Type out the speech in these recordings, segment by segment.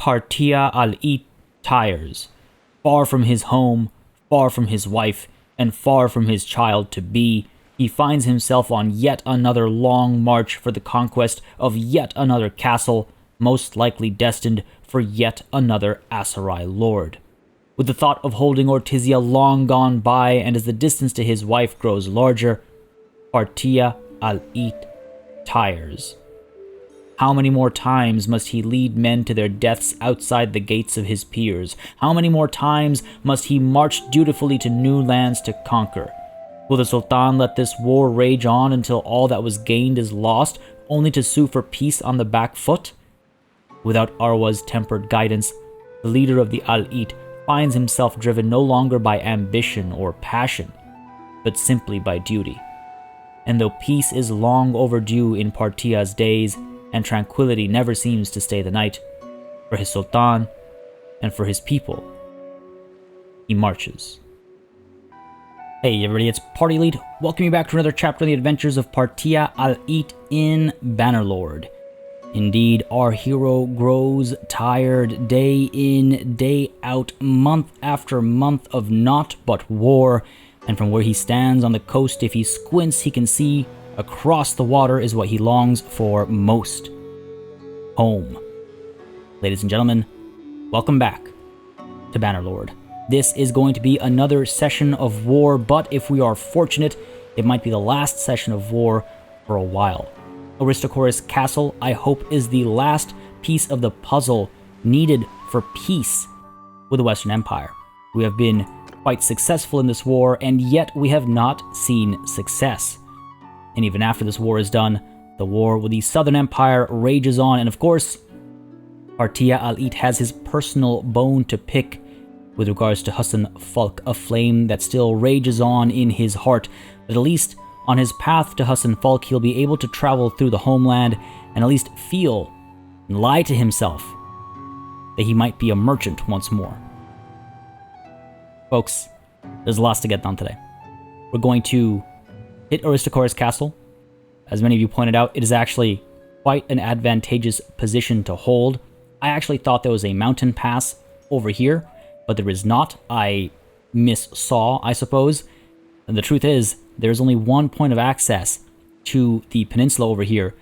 Partia al-It tires. Far from his home, far from his wife, and far from his child-to-be, he finds himself on yet another long march for the conquest of yet another castle, most likely destined for yet another Aserai lord. With the thought of holding ORTYSIA long gone by, and as the distance to his wife grows larger, Partia al-It tires. How many more times must he lead men to their deaths outside the gates of his peers? How many more times must he march dutifully to new lands to conquer? Will the Sultan let this war rage on until all that was gained is lost, only to sue for peace on the back foot? Without Arwa's tempered guidance, the leader of the Al-It finds himself driven no longer by ambition or passion, but simply by duty. And though peace is long overdue in Partia's days, and tranquility never seems to stay the night, for his Sultan and for his people, he marches. Hey everybody, it's Party Elite. Welcome you back to another chapter in the adventures of Partia al-It in Bannerlord. Indeed, our hero grows tired day in, day out, month after month of naught but war, and from where he stands on the coast, if he squints, he can see across the water is what he longs for most. Home. Ladies and gentlemen, welcome back to Bannerlord. This is going to be another session of war, but if we are fortunate, it might be the last session of war for a while. Aristagoras Castle, I hope, is the last piece of the puzzle needed for peace with the Western Empire. We have been quite successful in this war, and yet we have not seen success. And even after this war is done, the war with the Southern Empire rages on, and of course, Partia al-It has his personal bone to pick with regards to Hassan Falk, a flame that still rages on in his heart, but at least on his path to Hassan Falk, he'll be able to travel through the homeland and at least feel and lie to himself that he might be a merchant once more. Folks, there's lots to get done today. We're going to hit Aristagoras Castle. As many of you pointed out, it is actually quite an advantageous position to hold. I actually thought there was a mountain pass over here, but there is not. I missaw, I suppose. And the truth is, there's only one point of access to the peninsula over here.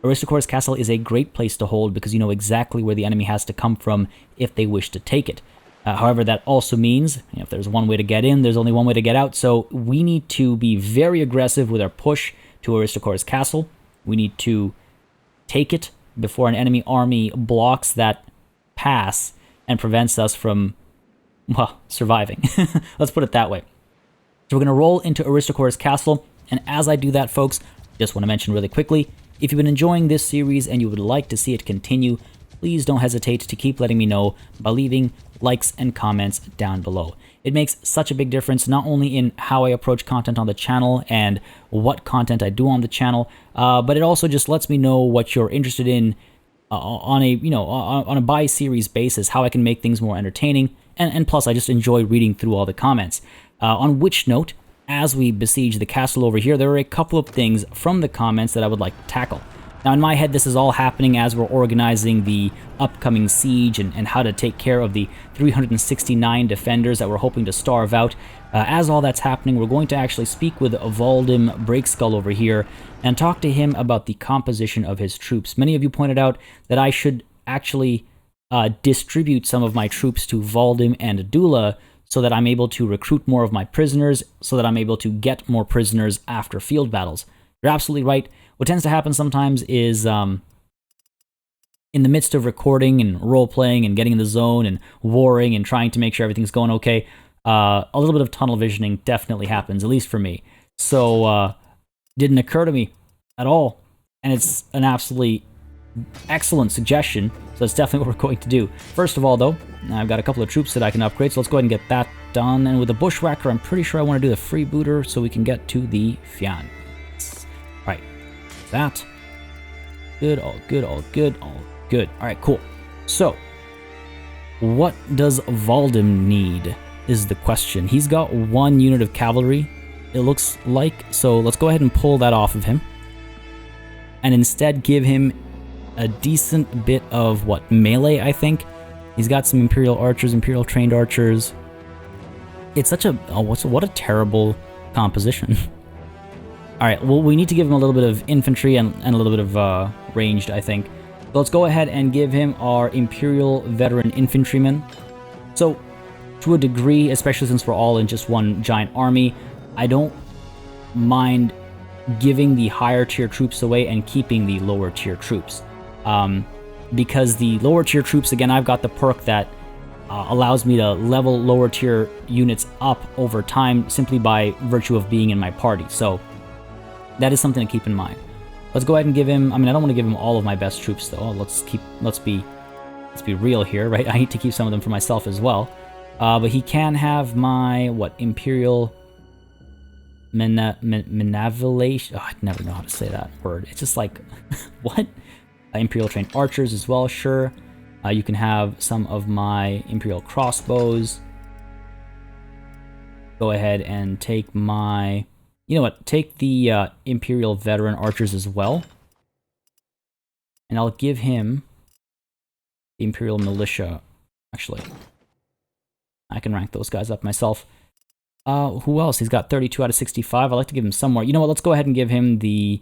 Aristagoras Castle is a great place to hold because you know exactly where the enemy has to come from if they wish to take it. However, that also means, if there's one way to get in, there's only one way to get out. So we need to be very aggressive with our push to Aristagoras Castle. We need to take it before an enemy army blocks that pass and prevents us from, well, surviving. Let's put it that way. So we're going to roll into Aristagoras Castle, and as I do that, folks, just want to mention really quickly, if you've been enjoying this series and you would like to see it continue, please don't hesitate to keep letting me know by leaving likes and comments down below. It makes such a big difference, not only in how I approach content on the channel and what content I do on the channel, but it also just lets me know what you're interested in on a by-series basis, how I can make things more entertaining, and plus I just enjoy reading through all the comments. On which note, as we besiege the castle over here, there are a couple of things from the comments that I would like to tackle. Now, in my head, this is all happening as we're organizing the upcoming siege and how to take care of the 369 defenders that we're hoping to starve out. As all that's happening, we're going to actually speak with Valdim Breakskull over here and talk to him about the composition of his troops. Many of you pointed out that I should actually distribute some of my troops to Valdim and Dula so that I'm able to recruit more of my prisoners, so that I'm able to get more prisoners after field battles. You're absolutely right. What tends to happen sometimes is in the midst of recording and role-playing and getting in the zone and warring and trying to make sure everything's going okay, a little bit of tunnel visioning definitely happens, at least for me. So didn't occur to me at all, and it's an absolutely excellent suggestion, so that's definitely what we're going to do. First of all, though, I've got a couple of troops that I can upgrade, so let's go ahead and get that done. And with the Bushwhacker, I'm pretty sure I want to do the Freebooter so we can get to the Fian. Right, that. Good, all good, all good, all good. All right, cool. So, what does Valdim need is the question. He's got one unit of cavalry, it looks like, so let's go ahead and pull that off of him. And instead give him a decent bit of, melee, I think. He's got some Imperial archers, Imperial trained archers. It's such a... what a terrible composition. Alright, well, we need to give him a little bit of infantry and a little bit of ranged, I think. So let's go ahead and give him our Imperial Veteran Infantryman. So, to a degree, especially since we're all in just one giant army, I don't mind giving the higher tier troops away and keeping the lower tier troops. Because the lower tier troops, again, I've got the perk that allows me to level lower tier units up over time simply by virtue of being in my party. So that is something to keep in mind. Let's go ahead and give him, I mean, I don't want to give him all of my best troops though. Let's be real here, right? I need to keep some of them for myself as well. But he can have my, Imperial Menavilation. Oh, I never know how to say that word. It's just like, what? Imperial trained archers as well, sure. You can have some of my Imperial crossbows. Go ahead and take my... You know what? Take the Imperial veteran archers as well. And I'll give him the Imperial militia. Actually, I can rank those guys up myself. Who else? He's got 32 out of 65. I'd like to give him some more. You know what? Let's go ahead and give him the...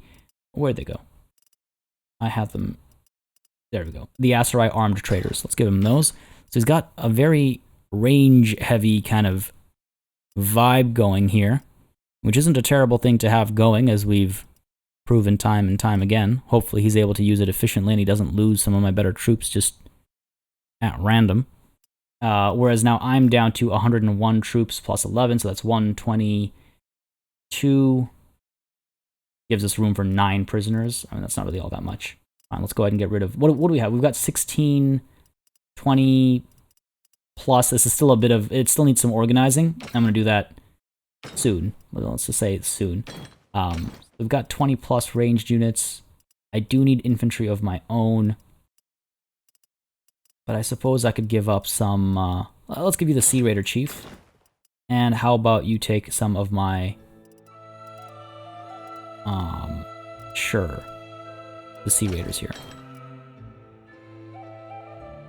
Where'd they go? I have them... There we go. The Aserai armed traders. Let's give him those. So he's got a very range-heavy kind of vibe going here, which isn't a terrible thing to have going, as we've proven time and time again. Hopefully he's able to use it efficiently and he doesn't lose some of my better troops just at random. Whereas now I'm down to 101 troops plus 11, so that's 122. Gives us room for 9 prisoners. I mean, that's not really all that much. Fine, let's go ahead and get rid of... What do we have? We've got 16, 20 plus. This is still a bit of... It still needs some organizing. I'm going to do that soon. Well, let's just say it's soon. We've got 20 plus ranged units. I do need infantry of my own. But I suppose I could give up some... let's give you the Sea Raider Chief. And how about you take some of my... Sure. The Sea Raiders here.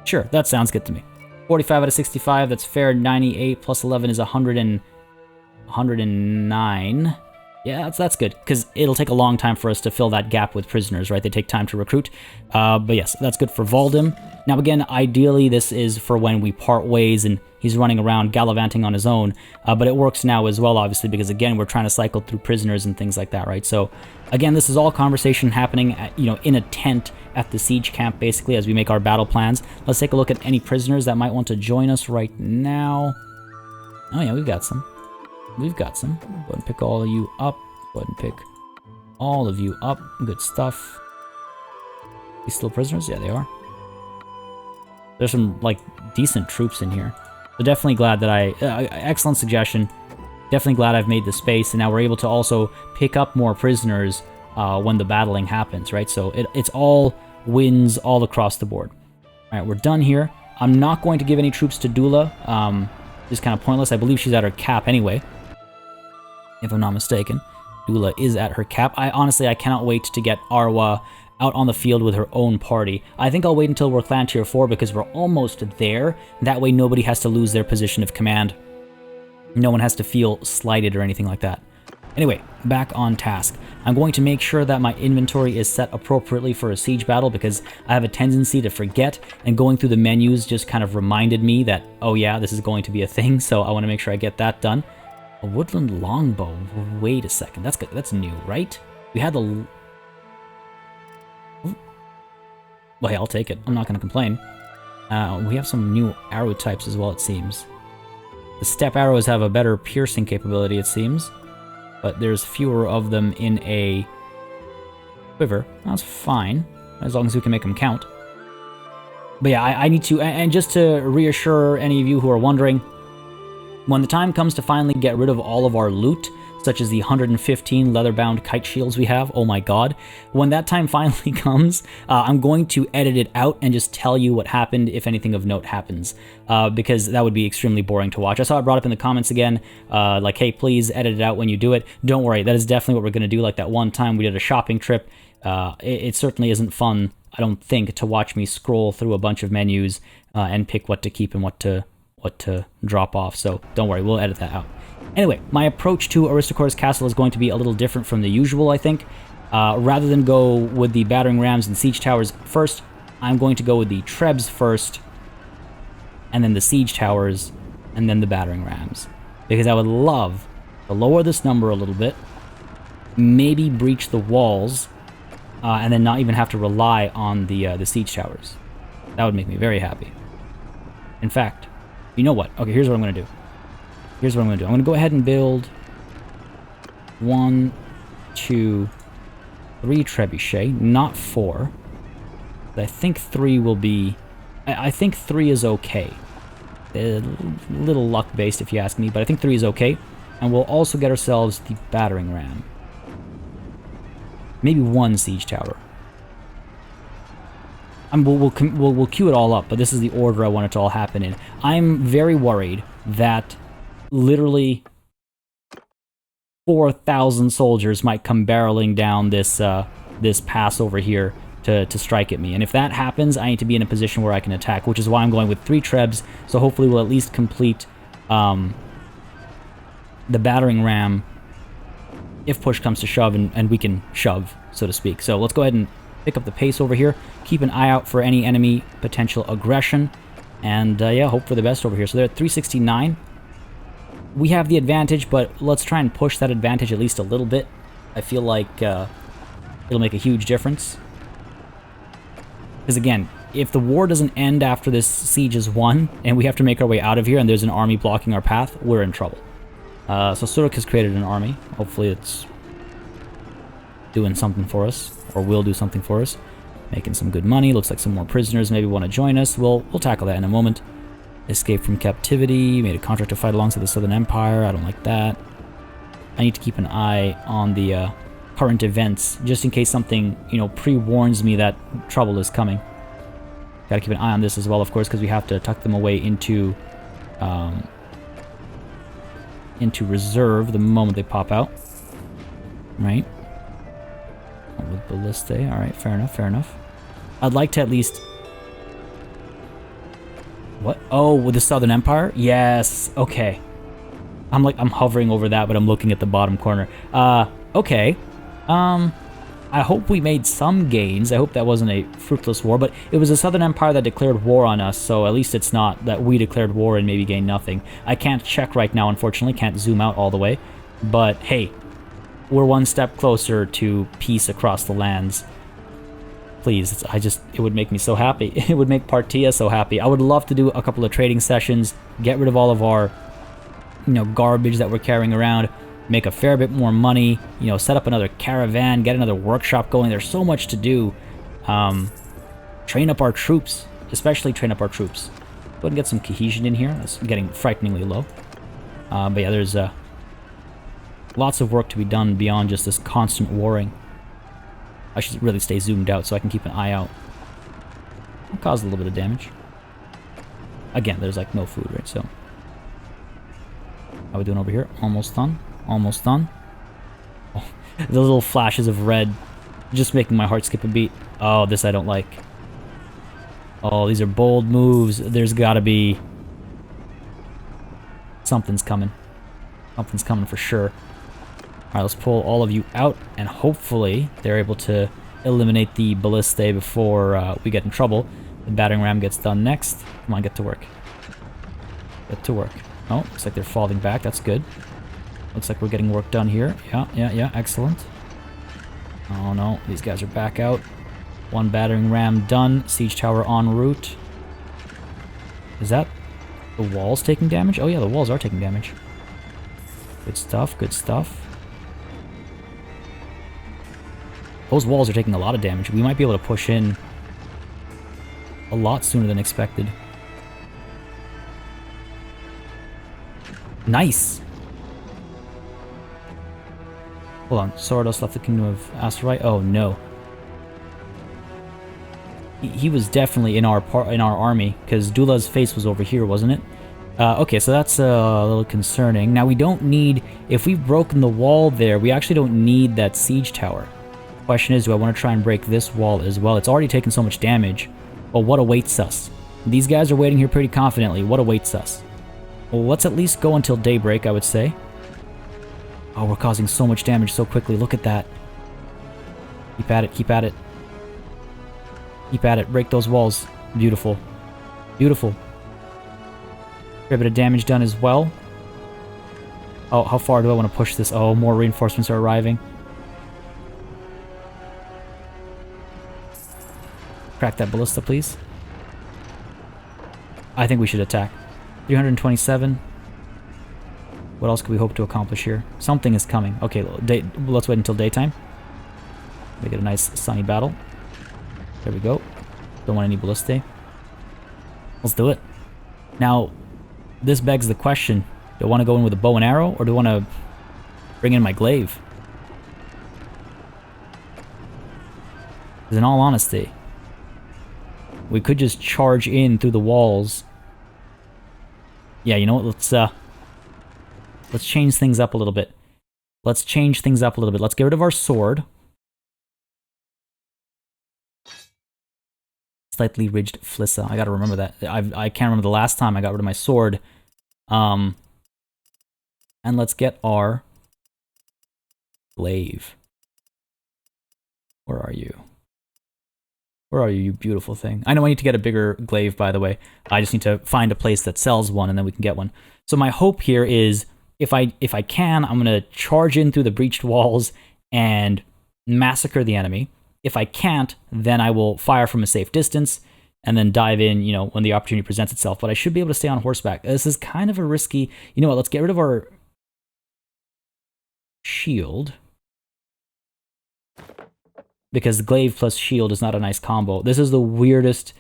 Sure, that sounds good to me. 45 out of 65, that's fair. 98 plus 11 is 109. Yeah, that's good, because it'll take a long time for us to fill that gap with prisoners, right? They take time to recruit. But yes, that's good for Valdim. Now again, ideally this is for when we part ways and he's running around gallivanting on his own. But it works now as well, obviously, because again, we're trying to cycle through prisoners and things like that, right? So again, this is all conversation happening at, in a tent at the siege camp, basically, as we make our battle plans. Let's take a look at any prisoners that might want to join us right now. Oh yeah, we've got some. We've got some. Go ahead and pick all of you up. Go ahead and pick all of you up. Good stuff. These still prisoners? Yeah, they are. There's some, like, decent troops in here. So definitely glad that excellent suggestion. Definitely glad I've made the space, and now we're able to also pick up more prisoners when the battling happens, right? So it's all wins all across the board. All right, we're done here. I'm not going to give any troops to Dula. Just kind of pointless. I believe she's at her cap anyway, if I'm not mistaken. Dula is at her cap. Honestly, I cannot wait to get Arwa out on the field with her own party. I think I'll wait until we're clan tier 4 because we're almost there. That way nobody has to lose their position of command. No one has to feel slighted or anything like that. Anyway, back on task. I'm going to make sure that my inventory is set appropriately for a siege battle because I have a tendency to forget, and going through the menus just kind of reminded me that, oh yeah, this is going to be a thing, so I want to make sure I get that done. A woodland longbow. Wait a second. That's good. That's new, right? We had the... Well, hey, I'll take it. I'm not going to complain. We have some new arrow types as well, it seems. The step arrows have a better piercing capability, it seems. But there's fewer of them in a quiver. That's fine, as long as we can make them count. But yeah, I need to... And just to reassure any of you who are wondering, when the time comes to finally get rid of all of our loot, such as the 115 leather-bound kite shields we have, oh my god, when that time finally comes, I'm going to edit it out and just tell you what happened if anything of note happens, because that would be extremely boring to watch. I saw it brought up in the comments again, like, hey, please edit it out when you do it. Don't worry, that is definitely what we're going to do. Like that one time we did a shopping trip, it certainly isn't fun, I don't think, to watch me scroll through a bunch of menus and pick what to keep and what to drop off. So don't worry, we'll edit that out. Anyway, my approach to Aristagoras Castle is going to be a little different from the usual, I think. Rather than go with the battering rams and siege towers first, I'm going to go with the trebs first, and then the siege towers, and then the battering rams. Because I would love to lower this number a little bit, maybe breach the walls, and then not even have to rely on the siege towers. That would make me very happy. In fact, you know what? Okay, here's what I'm going to do. I'm going to go ahead and build 1, 2, 3 trebuchet, not 4. I think 3 will be... I think 3 is okay. A little luck-based if you ask me, but I think 3 is okay. And we'll also get ourselves the battering ram. Maybe 1 siege tower. We'll queue it all up, but this is the order I want it to all happen in. I'm very worried that literally 4,000 soldiers might come barreling down this this pass over here to strike at me. And if that happens, I need to be in a position where I can attack, which is why I'm going with 3 trebs, so hopefully we'll at least complete the battering ram if push comes to shove, and we can shove, so to speak. So let's go ahead and pick up the pace over here, keep an eye out for any enemy potential aggression, and yeah, hope for the best over here. So they're at 369. We have the advantage, but let's try and push that advantage at least a little bit. I feel like it'll make a huge difference. Because again, if the war doesn't end after this siege is won, and we have to make our way out of here, and there's an army blocking our path, we're in trouble. So Suruk has created an army. Hopefully it's doing something for us, or will do something for us. Making some good money. Looks like some more prisoners maybe want to join us. We'll tackle that in a moment. Escape from captivity. Made a contract to fight alongside the Southern Empire. I don't like that. I need to keep an eye on the current events, just in case something, you know, pre-warns me that trouble is coming. Gotta keep an eye on this as well, of course, because we have to tuck them away into reserve the moment they pop out. Right? With ballistae. Alright, fair enough, fair enough. I'd like to at least... What? Oh, with the Southern Empire? Yes, okay. I'm hovering over that, but I'm looking at the bottom corner. Okay. I hope we made some gains. I hope that wasn't a fruitless war, but it was the Southern Empire that declared war on us, so at least it's not that we declared war and maybe gained nothing. I can't check right now, unfortunately. Can't zoom out all the way. But, hey, we're one step closer to peace across the lands. Please, it would make me so happy. It would make Partia so happy. I would love to do a couple of trading sessions, get rid of all of our, you know, garbage that we're carrying around, make a fair bit more money, you know, set up another caravan, get another workshop going. There's so much to do. Train up our troops, especially train up our troops. Go ahead and get some cohesion in here. That's getting frighteningly low. But yeah, there's lots of work to be done beyond just this constant warring. I should really stay zoomed out so I can keep an eye out. I'll cause a little bit of damage. Again, there's like no food, right? So, how are we doing over here? Almost done. Almost done. Oh, the little flashes of red just making my heart skip a beat. Oh, this I don't like. Oh, these are bold moves. There's gotta be... Something's coming. Something's coming for sure. Alright, let's pull all of you out, and hopefully they're able to eliminate the ballistae before we get in trouble. The battering ram gets done next. Come on, get to work. Get to work. Oh, looks like they're falling back. That's good. Looks like we're getting work done here. Yeah, excellent. Oh no, these guys are back out. 1 battering ram done. Siege tower en route. Is that the walls taking damage? Oh yeah, the walls are taking damage. Good stuff, good stuff. Those walls are taking a lot of damage. We might be able to push in a lot sooner than expected. Nice! Hold on, Sordos left the kingdom of Aserai. Oh no. He was definitely in our army, because Dula's face was over here, wasn't it? Okay, so that's a little concerning. Now we don't need... If we've broken the wall there, we actually don't need that siege tower. Question is, do I want to try and break this wall as well? It's already taken so much damage. Well, what awaits us? These guys are waiting here pretty confidently. What awaits us? Well, let's at least go until daybreak, I would say. Oh, we're causing so much damage so quickly. Look at that. Keep at it, keep at it. Keep at it. Break those walls. Beautiful. Beautiful. Fair bit of damage done as well. Oh, how far do I want to push this? Oh, more reinforcements are arriving. Crack that ballista, please. I think we should attack. 327. What else could we hope to accomplish here? Something is coming. Okay, let's wait until daytime. Make it a nice sunny battle. There we go. Don't want any ballistae. Let's do it. Now, this begs the question. Do I want to go in with a bow and arrow, or do I want to bring in my glaive? Because in all honesty, we could just charge in through the walls. Yeah, you know what? Let's change things up a little bit. Let's change things up a little bit. Let's get rid of our sword. Slightly ridged flissa. I gotta remember that. I can't remember the last time I got rid of my sword. And let's get our glaive. Where are you? Where are you, you beautiful thing? I know I need to get a bigger glaive, by the way. I just need to find a place that sells one, and then we can get one. So my hope here is, if I can, I'm going to charge in through the breached walls and massacre the enemy. If I can't, then I will fire from a safe distance and then dive in, you know, when the opportunity presents itself. But I should be able to stay on horseback. This is kind of a risky... You know what, let's get rid of our shield. Because glaive plus shield is not a nice combo. This is the weirdest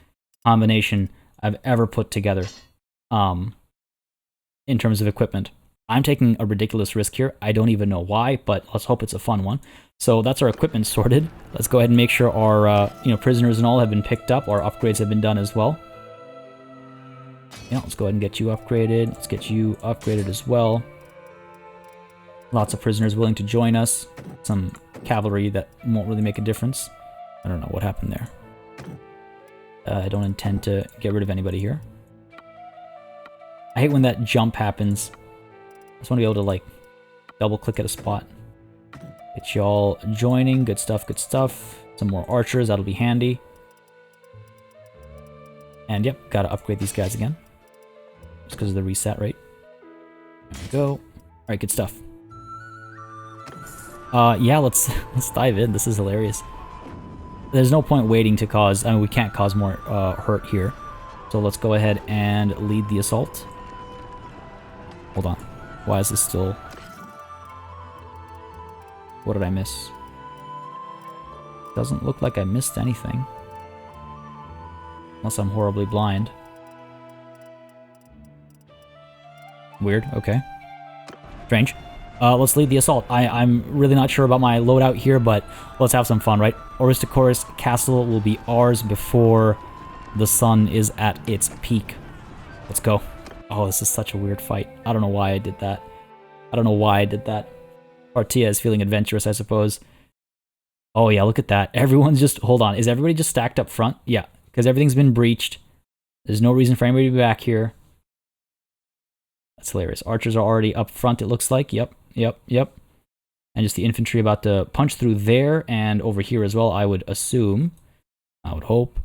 combination I've ever put together in terms of equipment. I'm taking a ridiculous risk here. I don't even know why, but let's hope it's a fun one. So that's our equipment sorted. Let's go ahead and make sure our prisoners and all have been picked up. Our upgrades have been done as well. Yeah, let's go ahead and get you upgraded. Let's get you upgraded as well. Lots of prisoners willing to join us. Some cavalry that won't really make a difference. I don't know what happened there. I don't intend to get rid of anybody here. I hate when that jump happens. I just want to be able to, like, double-click at a spot. Get y'all joining. Good stuff, good stuff. Some more archers. That'll be handy. And, yep, gotta upgrade these guys again. Just because of the reset rate. There we go. Alright, good stuff. Yeah, let's dive in. This is hilarious. There's no point waiting to cause... I mean, we can't cause more hurt here. So let's go ahead and lead the assault. Hold on. Why is this still... What did I miss? Doesn't look like I missed anything. Unless I'm horribly blind. Weird, okay. Strange. Let's lead the assault. I'm really not sure about my loadout here, but let's have some fun, right? Aristagoras Castle will be ours before the sun is at its peak. Let's go. Oh, this is such a weird fight. I don't know why I did that. I don't know why I did that. ORTYSIA is feeling adventurous, I suppose. Oh yeah, look at that. Everyone's just... Hold on. Is everybody just stacked up front? Yeah, because everything's been breached. There's no reason for anybody to be back here. That's hilarious. Archers are already up front, it looks like. Yep. And just the infantry about to punch through there and over here as well, I would assume. I would hope.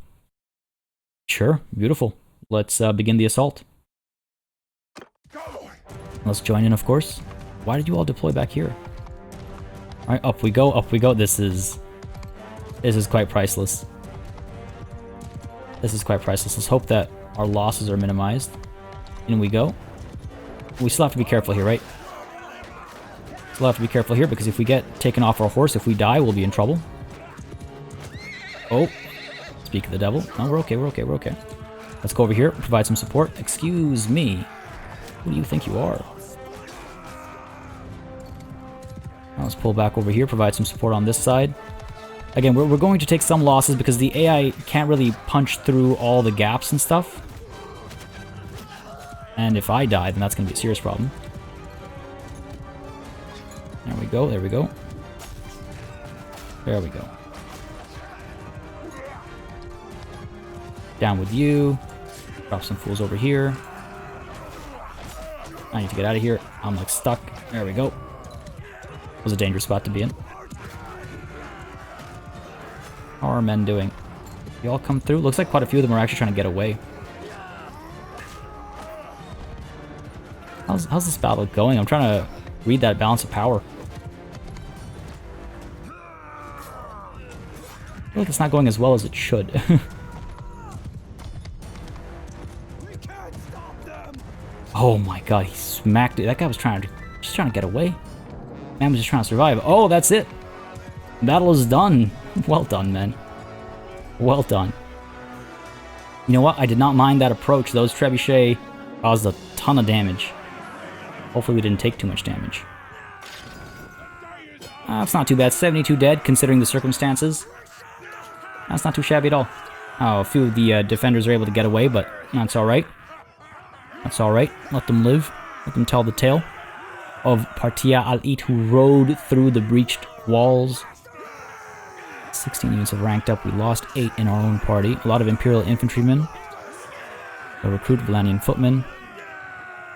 Sure. Beautiful. Let's begin the assault. Let's join in, of course. Why did you all deploy back here? Alright, up we go, up we go. This is quite priceless. This is quite priceless. Let's hope that our losses are minimized. In we go. We still have to be careful here, right? Still have to be careful here, because if we get taken off our horse, if we die, we'll be in trouble. Oh. Speak of the devil. No, we're okay, we're okay, we're okay. Let's go over here, provide some support. Excuse me. Who do you think you are? Now let's pull back over here, provide some support on this side. Again, we're going to take some losses because the AI can't really punch through all the gaps and stuff. And if I die, then that's going to be a serious problem. There we go, there we go. There we go. Down with you. Drop some fools over here. I need to get out of here. I'm like stuck. There we go. It was a dangerous spot to be in. How are our men doing? You all come through? Looks like quite a few of them are actually trying to get away. How's this battle going? I'm trying to read that balance of power. I feel like it's not going as well as it should. Oh my god, he smacked it. That guy was just trying to get away. Man was just trying to survive. Oh, that's it. Battle is done. Well done, men. Well done. You know what? I did not mind that approach. Those trebuchet caused a ton of damage. Hopefully we didn't take too much damage. That's not too bad. 72 dead, considering the circumstances. That's not too shabby at all. Oh, a few of the defenders are able to get away, but that's alright. That's alright. Let them live. Let them tell the tale of Partia al-Eat, who rode through the breached walls. 16 units have ranked up. We lost 8 in our own party. A lot of Imperial infantrymen. A recruit Valanian footmen.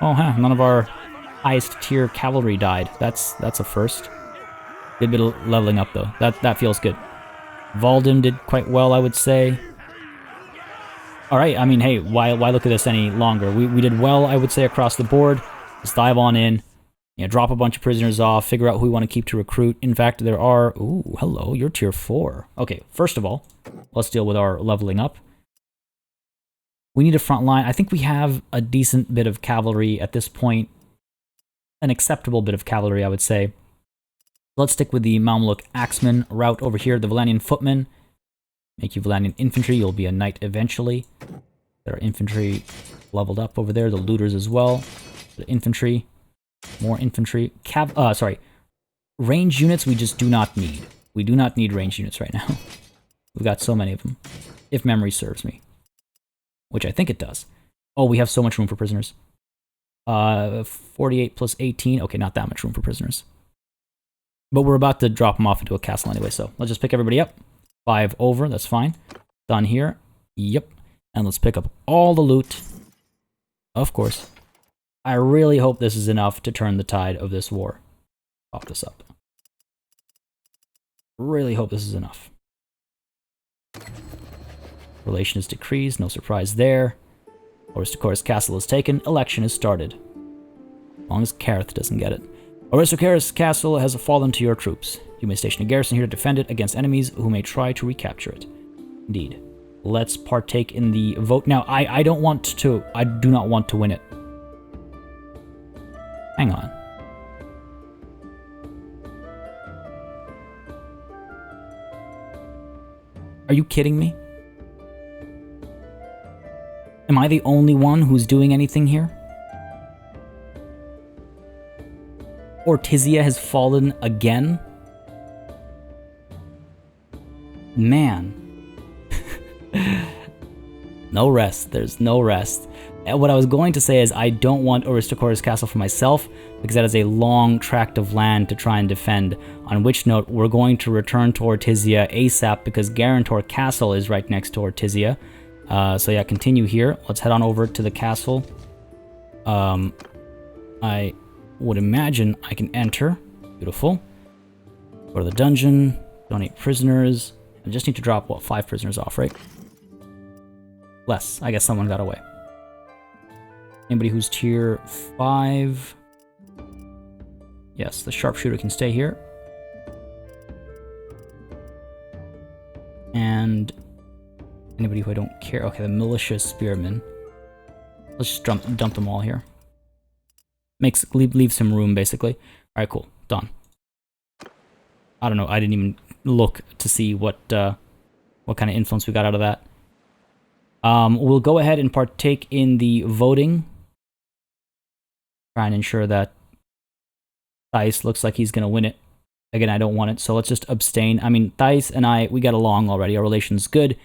Oh, huh. None of our highest tier cavalry died. That's a first. Good bit of leveling up, though. That feels good. Valdim did quite well, I would say. Alright, I mean, hey, why look at this any longer? We did well, I would say, across the board. Let's dive on in. You know, drop a bunch of prisoners off, figure out who we want to keep to recruit. In fact, there are... Ooh, hello, you're tier 4. Okay, first of all, let's deal with our leveling up. We need a front line. I think we have a decent bit of cavalry at this point. An acceptable bit of cavalry, I would say. Let's stick with the Mamluk Axeman route over here, the Valanian footmen. Make you Valanian infantry, you'll be a knight eventually. There are infantry leveled up over there, the looters as well. The infantry, more infantry. Range units we just do not need. We do not need range units right now. We've got so many of them, if memory serves me. Which I think it does. Oh, we have so much room for prisoners. 48 plus 18. Okay, not that much room for prisoners. But we're about to drop them off into a castle anyway, so let's just pick everybody up. 5 over, that's fine. Done here. Yep. And let's pick up all the loot. Of course. I really hope this is enough to turn the tide of this war. Pop this up. Really hope this is enough. Relation is decreased, no surprise there. Aristagoras Castle is taken, election is started. As long as Kareth doesn't get it. Aristagoras Castle has fallen to your troops. You may station a garrison here to defend it against enemies who may try to recapture it. Indeed. Let's partake in the vote. Now, I do not want to win it. Hang on. Are you kidding me? Am I the only one who's doing anything here? ORTYSIA has fallen again? Man. No rest. There's no rest. And what I was going to say is I don't want Aristagoras Castle for myself because that is a long tract of land to try and defend. On which note, we're going to return to ORTYSIA ASAP because Garantor Castle is right next to ORTYSIA. So yeah, continue here. Let's head on over to the castle. I would imagine I can enter. Beautiful. Go to the dungeon. Donate prisoners. I just need to drop, what, 5 prisoners off, right? Less. I guess someone got away. Anybody who's tier 5? Yes, the sharpshooter can stay here. And anybody who I don't care. Okay, the militia spearmen. Let's just dump them all here. Leave some room, basically. Alright, cool. Done. I don't know. I didn't even look to see what kind of influence we got out of that. We'll go ahead and partake in the voting. Try and ensure that Thais looks like he's going to win it. Again, I don't want it, so let's just abstain. I mean, Thais and I, we get along already. Our relation's good.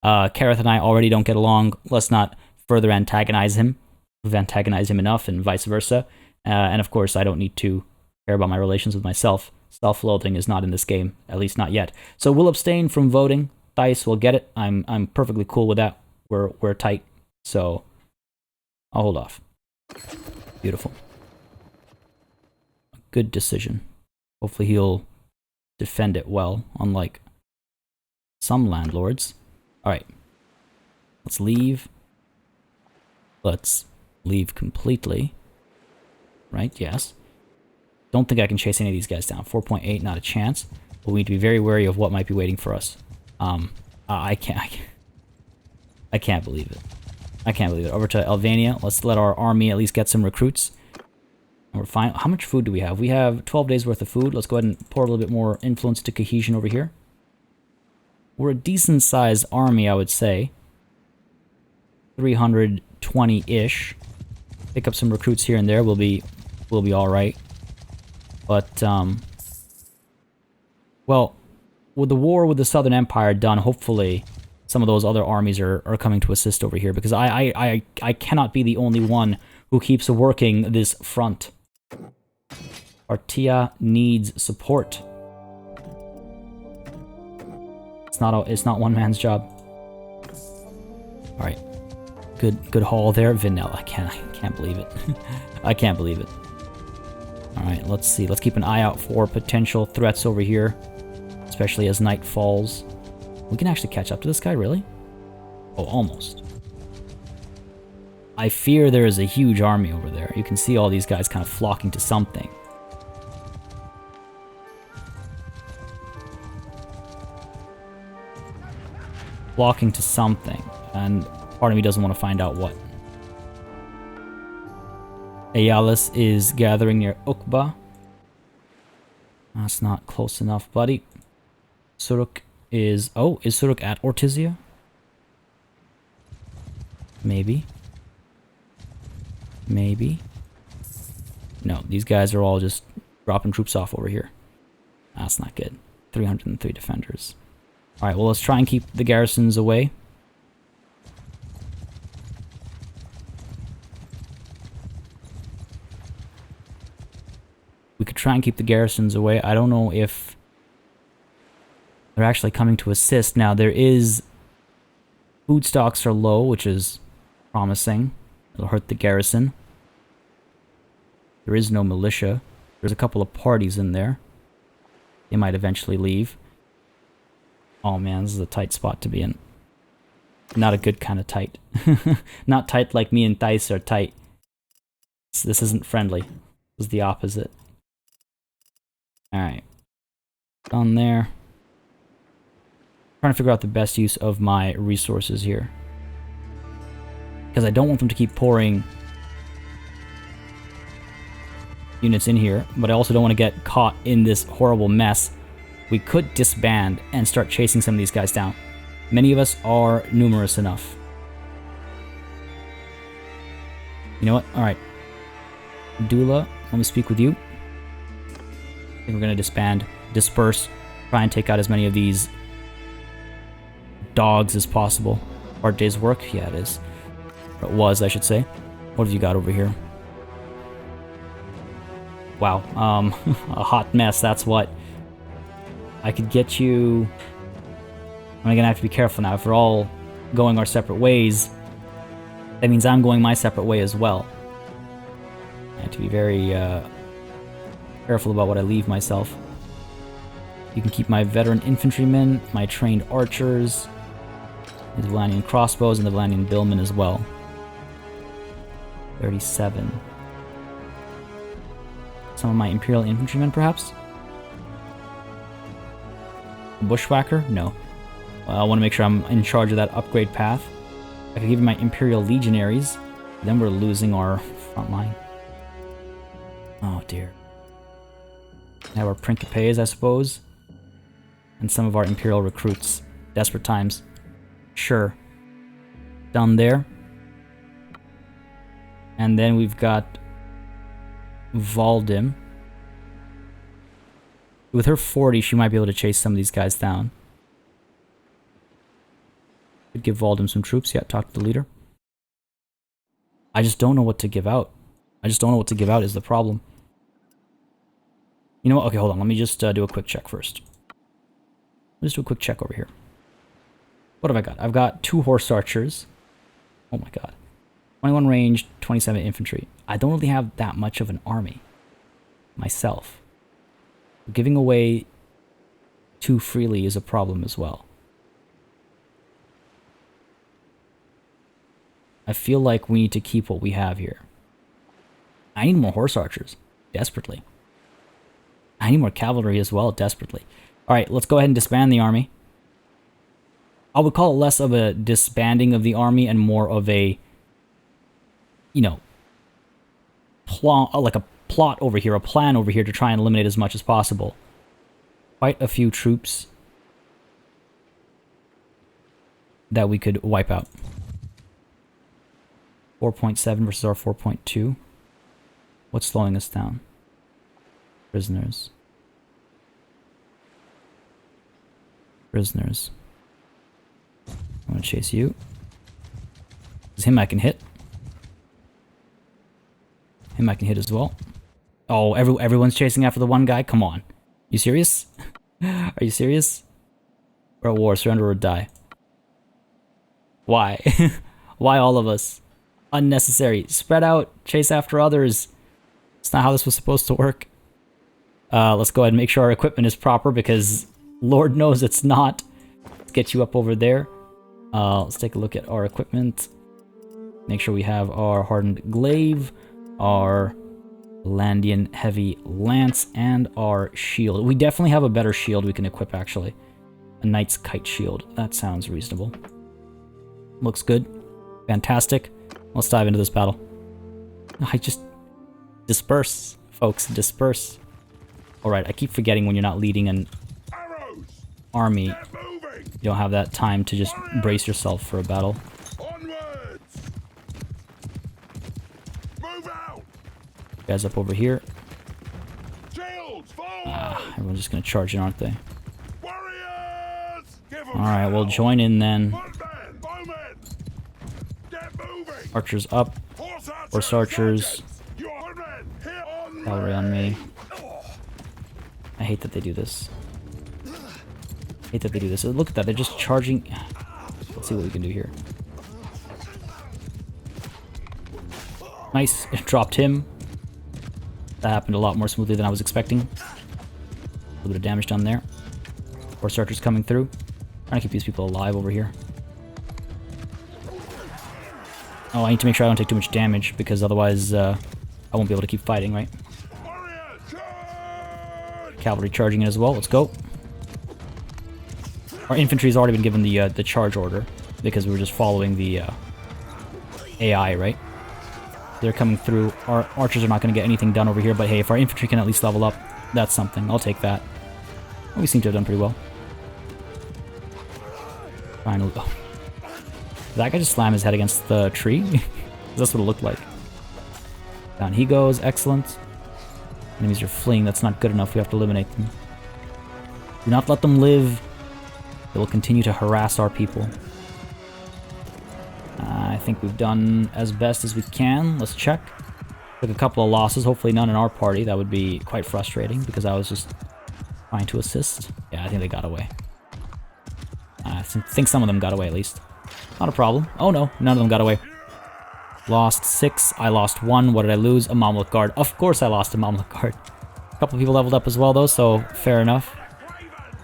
Kareth and I already don't get along. Let's not further antagonize him. We've antagonized him enough, and vice versa. And of course, I don't need to care about my relations with myself. Self-loathing is not in this game, at least not yet. So we'll abstain from voting. Thais will get it. I'm perfectly cool with that. We're tight. So I'll hold off. Beautiful. Good decision. Hopefully he'll defend it well, unlike some landlords. Alright. Let's leave. Let's leave completely. Right, yes. Don't think I can chase any of these guys down. 4.8, not a chance. But we need to be very wary of what might be waiting for us. I can't believe it. I can't believe it. Over to Albania. Let's let our army at least get some recruits. And we're fine. How much food do we have? We have 12 days worth of food. Let's go ahead and pour a little bit more influence to cohesion over here. We're a decent sized army, I would say. 320-ish. Pick up some recruits here and there. We'll be alright. But, well, with the war with the Southern Empire done, hopefully some of those other armies are coming to assist over here, because I cannot be the only one who keeps working this front. ORTYSIA needs support. It's not one man's job. All right, good haul there, Vanilla. I can't believe it. I can't believe it. All right, let's see. Let's keep an eye out for potential threats over here, especially as night falls. We can actually catch up to this guy, really? Oh, almost. I fear there is a huge army over there. You can see all these guys kind of flocking to something. Flocking to something, and part of me doesn't want to find out what. Ayalis is gathering near Ukba. That's not close enough, buddy. Suruk is... Oh, is Suruk at ORTYSIA? Maybe. Maybe. No, these guys are all just dropping troops off over here. That's not good. 303 defenders. Alright, well, let's try and keep the garrisons away. We could try and keep the garrisons away. I don't know if they're actually coming to assist. Now, there is... Food stocks are low, which is promising. It'll hurt the garrison. There is no militia. There's a couple of parties in there. They might eventually leave. Oh man, this is a tight spot to be in. Not a good kind of tight. Not tight like me and Thais are tight. This isn't friendly. This is the opposite. Alright. Done there. Trying to figure out the best use of my resources here. Because I don't want them to keep pouring units in here, but I also don't want to get caught in this horrible mess. We could disband and start chasing some of these guys down. Many of us are numerous enough. You know what? Alright. Dula, let me speak with you. I think we're going to disband, disperse, try and take out as many of these dogs as possible. Hard day's work? Yeah, it is. Or it was, I should say. What have you got over here? Wow, a hot mess, that's what. I could get you... I'm gonna have to be careful now. If we're all going our separate ways, that means I'm going my separate way as well. I have to be very careful about what I leave myself. You can keep my veteran infantrymen, my trained archers, the Valanian crossbows, and the Valanian billmen as well. 37. Some of my Imperial infantrymen, perhaps? Bushwhacker? No. I want to make sure I'm in charge of that upgrade path. I could give you my Imperial legionaries. Then we're losing our front line. Oh dear. Now our Principes, I suppose. And some of our Imperial recruits. Desperate times. Sure. Done there. And then we've got Valdim. With her 40, she might be able to chase some of these guys down. Could give Valdim some troops. Yeah, talk to the leader. I just don't know what to give out. I just don't know what to give out is the problem. You know what? Okay, hold on. Let me just do a quick check first. Let's do a quick check over here. What have I got? I've got 2 horse archers. Oh my god. 21 range, 27 infantry. I don't really have that much of an army myself. Giving away too freely is a problem as well. I feel like we need to keep what we have here. I need more horse archers, desperately. I need more cavalry as well, desperately. Alright, let's go ahead and disband the army. I would call it less of a disbanding of the army and more of a, you know, like a plot over here, a plan over here to try and eliminate as much as possible. Quite a few troops that we could wipe out. 4.7 versus our 4.2. What's slowing us down? Prisoners. Prisoners. I'm gonna chase you. Because him I can hit. Him I can hit as well. Oh, everyone's chasing after the one guy? Come on. You serious? Are you serious? We're at war. Surrender or die. Why? Why all of us? Unnecessary. Spread out. Chase after others. It's not how this was supposed to work. Let's go ahead and make sure our equipment is proper because Lord knows it's not. Let's get you up over there. Let's take a look at our equipment. Make sure we have our hardened glaive, our Landian heavy lance, and our shield. We definitely have a better shield we can equip, actually. A knight's kite shield. That sounds reasonable. Looks good. Fantastic. Let's dive into this battle. I just... disperse, folks. Disperse. Alright, I keep forgetting when you're not leading an army, you don't have that time to just brace yourself for a battle. Guys up over here. Everyone's just gonna charge in, aren't they? Alright, we'll join in then. Archers up. Horse archers. Cavalry on me. I hate that they do this. Hate that they do this. Look at that, they're just charging. Let's see what we can do here. Nice, it dropped him. That happened a lot more smoothly than I was expecting. A little bit of damage done there. Horse archers coming through. Trying to keep these people alive over here. Oh, I need to make sure I don't take too much damage because otherwise I won't be able to keep fighting, right? Cavalry charging in as well. Let's go. Our infantry's already been given the charge order because we were just following the AI, right? They're coming through. Our archers are not going to get anything done over here, but hey, if our infantry can at least level up, that's something. I'll take that. We seem to have done pretty well. Finally. Oh. Did that guy just slam his head against the tree? That's what it looked like. Down he goes. Excellent. Enemies are fleeing. That's not good enough. We have to eliminate them. Do not let them live. They will continue to harass our people. I think we've done as best as we can. Let's check. Took a couple of losses. Hopefully none in our party. That would be quite frustrating because I was just trying to assist. Yeah, I think they got away. I think some of them got away at least. Not a problem. Oh no, none of them got away. Lost 6. I lost 1. What did I lose? A Mamluk guard. Of course I lost a Mamluk guard. A couple of people leveled up as well though, so fair enough.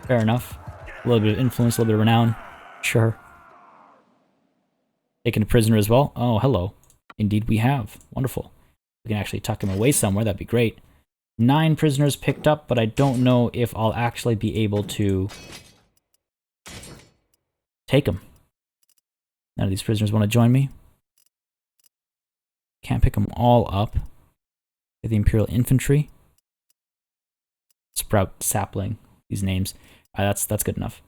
Fair enough. A little bit of influence, a little bit of renown. Sure. Taken a prisoner as well. Oh, hello. Indeed we have. Wonderful. We can actually tuck him away somewhere. That'd be great. 9 prisoners picked up, but I don't know if I'll actually be able to take them. None of these prisoners want to join me. Can't pick them all up. Get the Imperial Infantry. Sprout, Sapling. These names. That's good enough.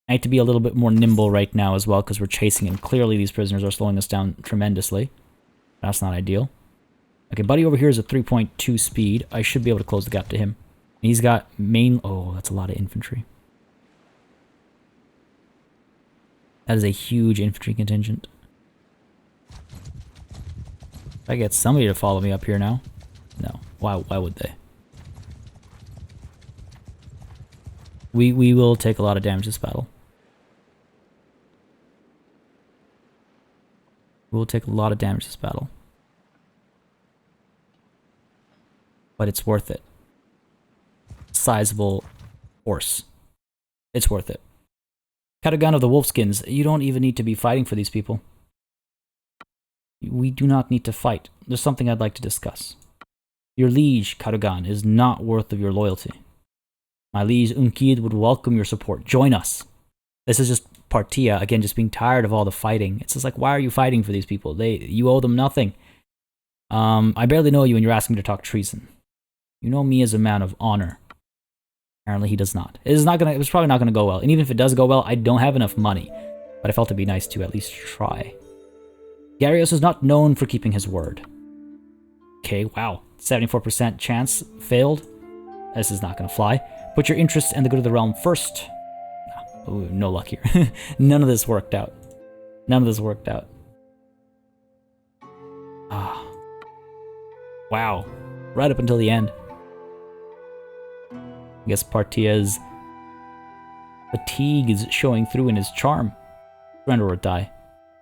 I need to be a little bit more nimble right now as well because we're chasing and clearly these prisoners are slowing us down tremendously. That's not ideal. Okay, buddy over here is a 3.2 speed. I should be able to close the gap to him. He's got main... Oh, that's a lot of infantry. That is a huge infantry contingent. If I get somebody to follow me up here now. No. Why would they? We will take a lot of damage this battle. We will take a lot of damage this battle. But it's worth it. Sizable horse. It's worth it. Katagan of the Wolfskins, you don't even need to be fighting for these people. We do not need to fight. There's something I'd like to discuss. Your liege, Katagan, is not worth of your loyalty. My liege Unkid would welcome your support. Join us. This is just Partia, again, just being tired of all the fighting. It's just like, why are you fighting for these people? You owe them nothing. I barely know you and you're asking me to talk treason. You know me as a man of honor. Apparently he does not. It was probably not gonna go well. And even if it does go well, I don't have enough money. But I felt it'd be nice to at least try. Garios is not known for keeping his word. Okay, wow. 74% chance failed. This is not gonna fly. Put your interests and the good of the realm first. Oh, no luck here. None of this worked out. None of this worked out. Ah. Wow. Right up until the end. I guess Partia's fatigue is showing through in his charm. Surrender or die.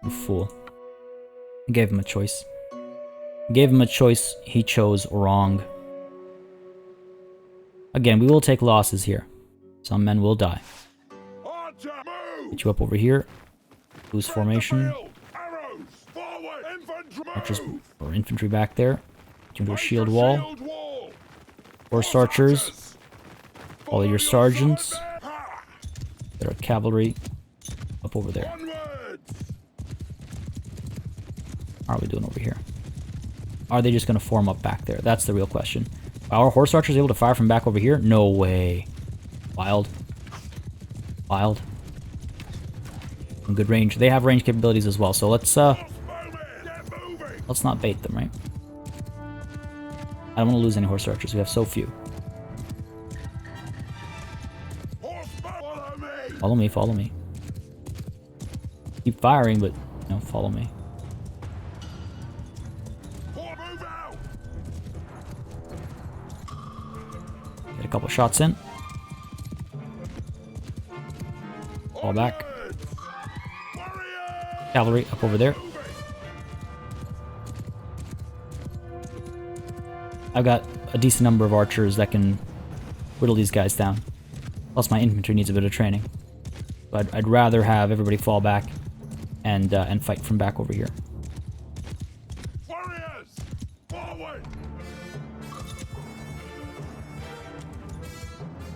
You fool. I gave him a choice. Gave him a choice he chose wrong. Again, we will take losses here. Some men will die. Get you up over here. Loose formation. Archers or infantry back there. Get you into a shield wall. Horse archers. All of your sergeants. There are cavalry up over there. How are we doing over here? Are they just going to form up back there? That's the real question. Are horse archers able to fire from back over here? No way. Wild. Wild. Good range. They have range capabilities as well, so let's not bait them, right? I don't want to lose any horse archers. We have so few. Follow me, follow me. Keep firing, but no, follow me. Get a couple shots in. Fall back. Cavalry up over there. I've got a decent number of archers that can whittle these guys down. Plus my infantry needs a bit of training. But I'd rather have everybody fall back and fight from back over here. Warriors, forward!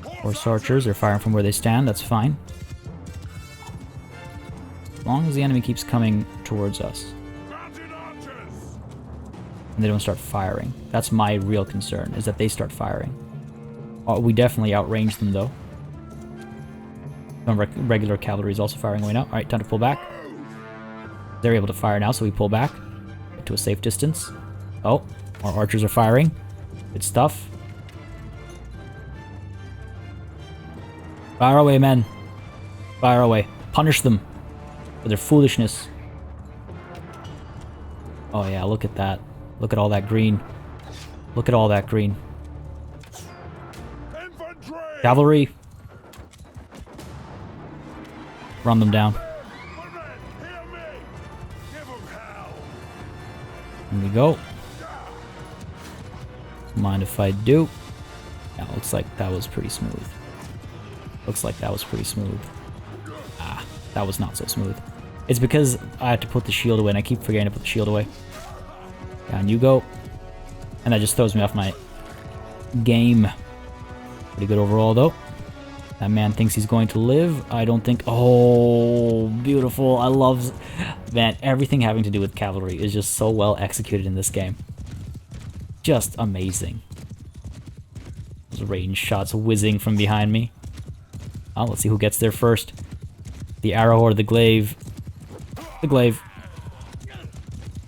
Horse archers are firing from where they stand, that's fine. As long as the enemy keeps coming towards us. And they don't start firing. That's my real concern, is that they start firing. We definitely outrange them though. Regular cavalry is also firing away now. Alright, time to pull back. They're able to fire now, so we pull back. Get to a safe distance. Oh, our archers are firing. Good stuff. Fire away, men. Fire away. Punish them for their foolishness. Oh yeah, look at that. Look at all that green. Look at all that green. Infantry! Cavalry. Run them down. Here we go. Mind if I do? Yeah, looks like that was pretty smooth. Looks like that was pretty smooth. Ah, that was not so smooth. It's because I had to put the shield away, and I keep forgetting to put the shield away. Down you go. And that just throws me off my game. Pretty good overall, though. That man thinks he's going to live. I don't think... Oh, beautiful. I love... Man, everything having to do with cavalry is just so well executed in this game. Just amazing. Those range shots whizzing from behind me. Oh, let's see who gets there first. The arrow or the glaive. The glaive.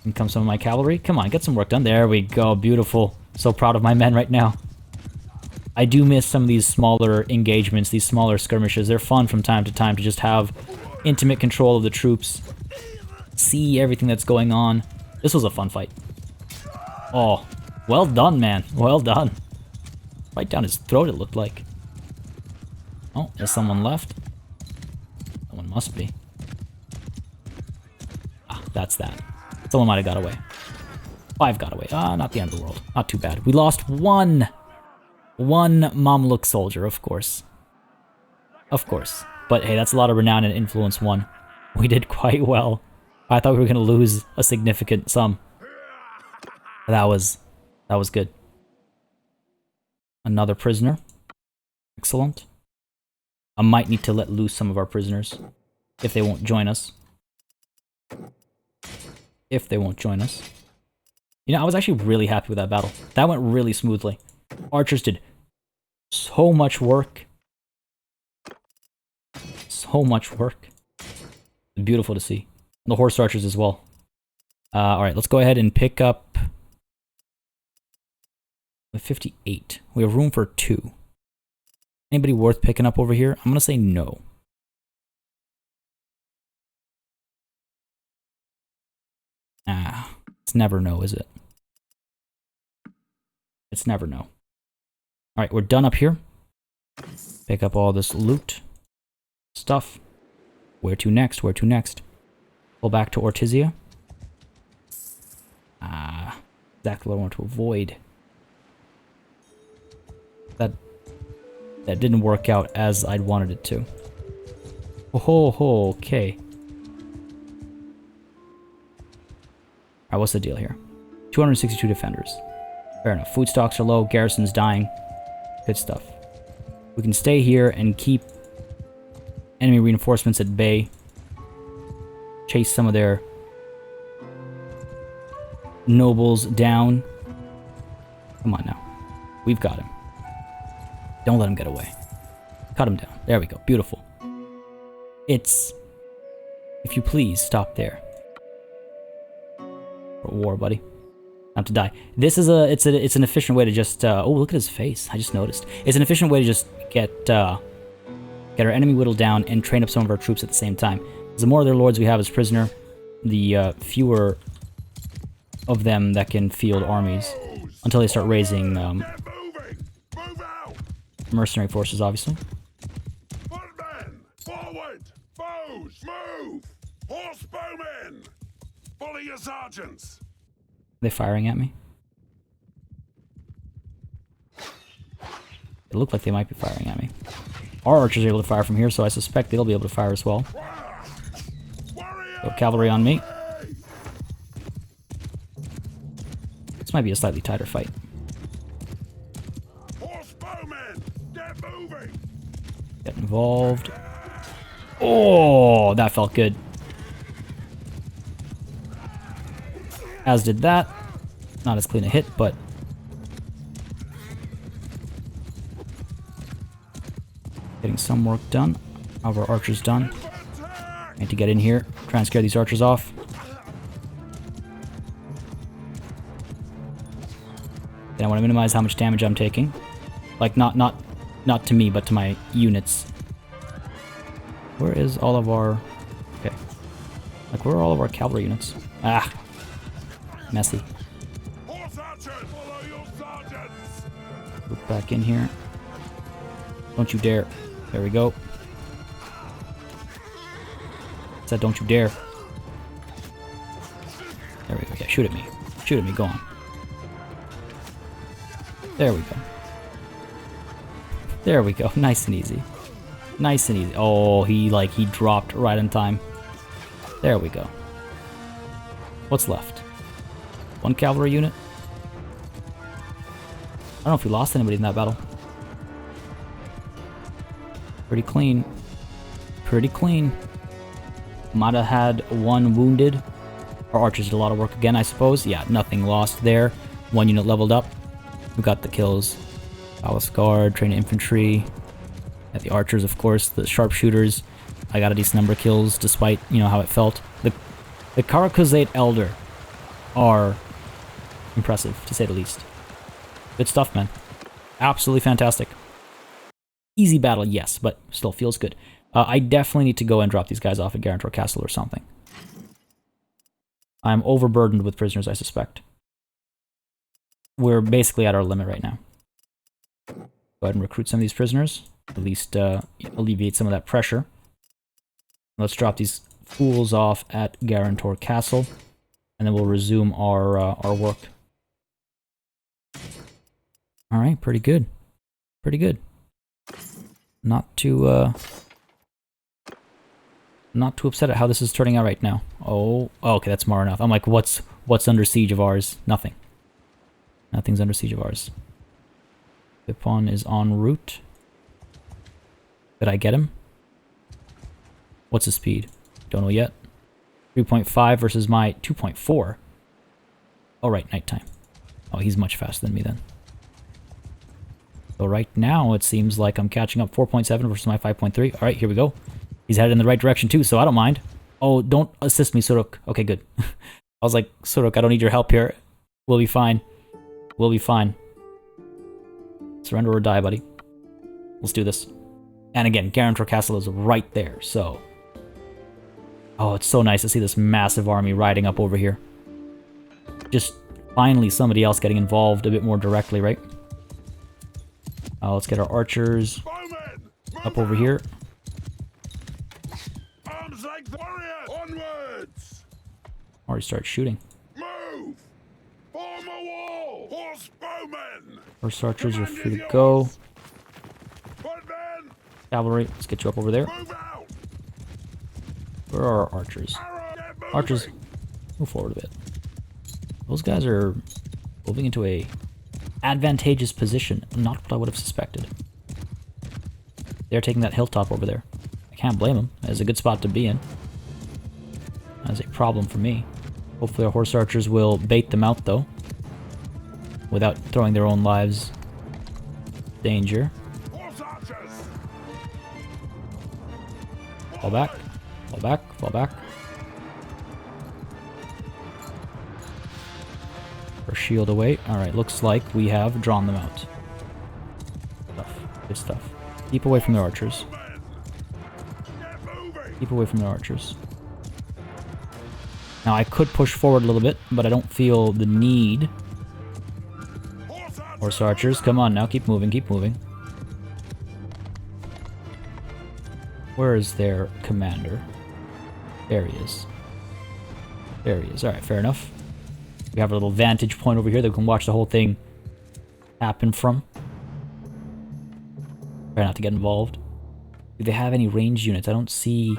In comes some of my cavalry. Come on, get some work done. There we go. Beautiful. So proud of my men right now. I do miss some of these smaller engagements, these smaller skirmishes. They're fun from time to time to just have intimate control of the troops. See everything that's going on. This was a fun fight. Oh, well done, man. Well done. Right down his throat, it looked like. Oh, there's someone left. Someone must be. Ah, that's that. Someone might have got away. 5 got away. Not the end of the world. Not too bad. We lost one Mamluk soldier, of course. Of course. But hey, that's a lot of renown and influence won. We did quite well. I thought we were going to lose a significant sum. That was good. Another prisoner. Excellent. I might need to let loose some of our prisoners if they won't join us. If they won't join us. You know, I was actually really happy with that battle. That went really smoothly. Archers did so much work. So much work. Beautiful to see. The horse archers as well. Alright, let's go ahead and pick up 58. We have room for 2. Anybody worth picking up over here? I'm gonna say no. It's never no, is it? It's never no. Alright, we're done up here. Pick up all this loot. Stuff. Where to next? Where to next? Pull back to ORTYSIA. Exactly what I want to avoid. That didn't work out as I'd wanted it to. Oh, okay. Alright, what's the deal here? 262 defenders. Fair enough. Food stocks are low, garrison's dying. Good stuff. We can stay here and keep enemy reinforcements at bay. Chase some of their nobles down. Come on now. We've got him. Don't let him get away. Cut him down. There we go. Beautiful. It's... If you please, stop there. For war, buddy. Not to die. This is it's an efficient way to just oh, look at his face. I just noticed. It's an efficient way to just get our enemy whittled down and train up some of our troops at the same time. The more of their lords we have as prisoner, the fewer of them that can field armies until they start raising mercenary forces, obviously. Footmen, forward! Foes, move! Horsebowmen! Follow your sergeants! Are they firing at me? It looked like they might be firing at me. Our archers are able to fire from here, so I suspect they'll be able to fire as well. So cavalry on me. This might be a slightly tighter fight. Get moving! Get involved. Oh, that felt good. As did that. Not as clean a hit, but... Getting some work done. All of our archers done. Need to get in here. Try and scare these archers off. Then I want to minimize how much damage I'm taking. Like, not to me, but to my units. Where is all of our... Okay. Like, where are all of our cavalry units? Ah! Messy. Look back in here. Don't you dare. There we go. Said don't you dare. There we go. Yeah, shoot at me. Shoot at me. Go on. There we go. There we go. Nice and easy. Nice and easy. Oh, he dropped right in time. There we go. What's left? One cavalry unit? I don't know if we lost anybody in that battle. Pretty clean. Pretty clean. Might have had one wounded. Our archers did a lot of work again, I suppose. Yeah, nothing lost there. One unit leveled up. We got the kills. Palace Guard, trained infantry. The archers, of course. The sharpshooters. I got a decent number of kills, despite, you know, how it felt. The Karakuzate Elder are impressive, to say the least. Good stuff, man. Absolutely fantastic. Easy battle, yes, but still feels good. I definitely need to go and drop these guys off at Guarantor Castle or something. I'm overburdened with prisoners, I suspect. We're basically at our limit right now. Go ahead and recruit some of these prisoners. At least alleviate some of that pressure. Let's drop these fools off at Guarantor Castle. and then we'll resume our work. All right, pretty good. Pretty good. Not too upset at how this is turning out right now. Oh, okay, that's more enough. I'm like, what's under siege of ours? Nothing. Nothing's under siege of ours. Vipon is en route. Did I get him? What's his speed? Don't know yet. 3.5 versus my 2.4. Oh, right, nighttime. Oh, he's much faster than me then. So right now, it seems like I'm catching up. 4.7 versus my 5.3. All right, here we go. He's headed in the right direction too, so I don't mind. Oh, don't assist me, Suruk. Okay, good. I was like, Suruk, I don't need your help here. We'll be fine. We'll be fine. Surrender or die, buddy. Let's do this. And again, Garantor Castle is right there, so... Oh, it's so nice to see this massive army riding up over here. Just finally somebody else getting involved a bit more directly, right? Let's get our archers up over here. Arms like the warrior. Onwards. Already start shooting. Move. Form a wall. Horse bowmen. First archers are free to go. Footmen. Cavalry, let's get you up over there. Move out. Where are our archers? Archers, move forward a bit. Those guys are moving into a advantageous position. Not what I would have suspected. They're taking that hilltop over there. I can't blame them. It's a good spot to be in. That's a problem for me. Hopefully our horse archers will bait them out though, without throwing their own lives in danger. Fall back. Fall back. Fall back. Our shield away. Alright, looks like we have drawn them out. Stuff. Good stuff. Keep away from their archers. Keep away from their archers. Now I could push forward a little bit, but I don't feel the need. Horse archers, come on now, keep moving, keep moving. Where is their commander? There he is. There he is. Alright, fair enough. We have a little vantage point over here that we can watch the whole thing happen from. Try not to get involved. Do they have any ranged units? I don't see...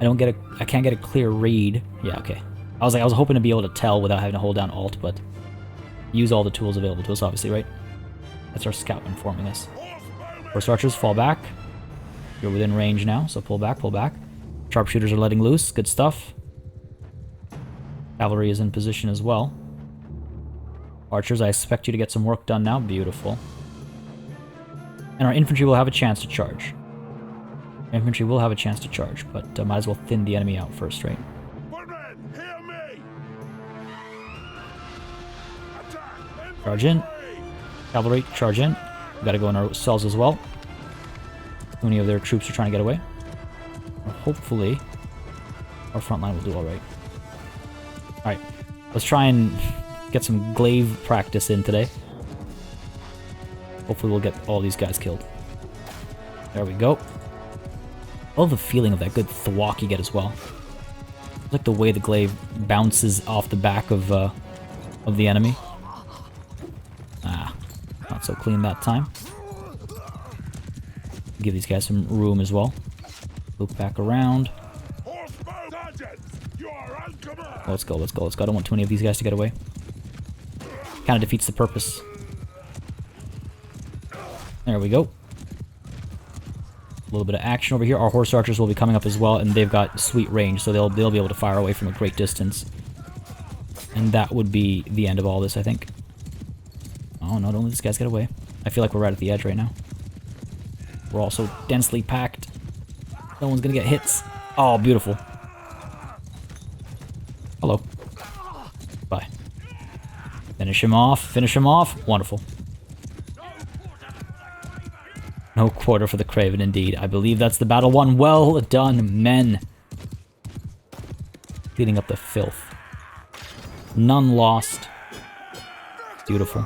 I can't get a clear read. Yeah, okay. I was hoping to be able to tell without having to hold down Alt, but use all the tools available to us, obviously, right? That's our scout informing us. Horse archers, fall back. You're within range now, so pull back, pull back. Sharpshooters are letting loose. Good stuff. Cavalry is in position as well. Archers, I expect you to get some work done now. Beautiful. And our infantry will have a chance to charge. Infantry will have a chance to charge, but might as well thin the enemy out first, right? Footmen, hear me. Attack. Charge in. Cavalry, charge in. We gotta go in ourselves as well. Too many of their troops are trying to get away. Well, hopefully, our front line will do alright. Alright, let's try and get some glaive practice in today. Hopefully we'll get all these guys killed. There we go. I love the feeling of that good thwack you get as well. I like the way the glaive bounces off the back of the enemy. Ah, not so clean that time. Give these guys some room as well. Loop back around. Let's go, let's go, let's go. I don't want too many of these guys to get away. Kind of defeats the purpose. There we go. A little bit of action over here. Our horse archers will be coming up as well, and they've got sweet range, so they'll be able to fire away from a great distance. And that would be the end of all this, I think. Oh no, don't let these guys get away. I feel like we're right at the edge right now. We're all so densely packed. No one's gonna get hits. Oh, beautiful. Hello. Bye. Finish him off. Finish him off. Wonderful. No quarter for the Craven, indeed. I believe that's the battle won. Well done, men. Cleaning up the filth. None lost. Beautiful.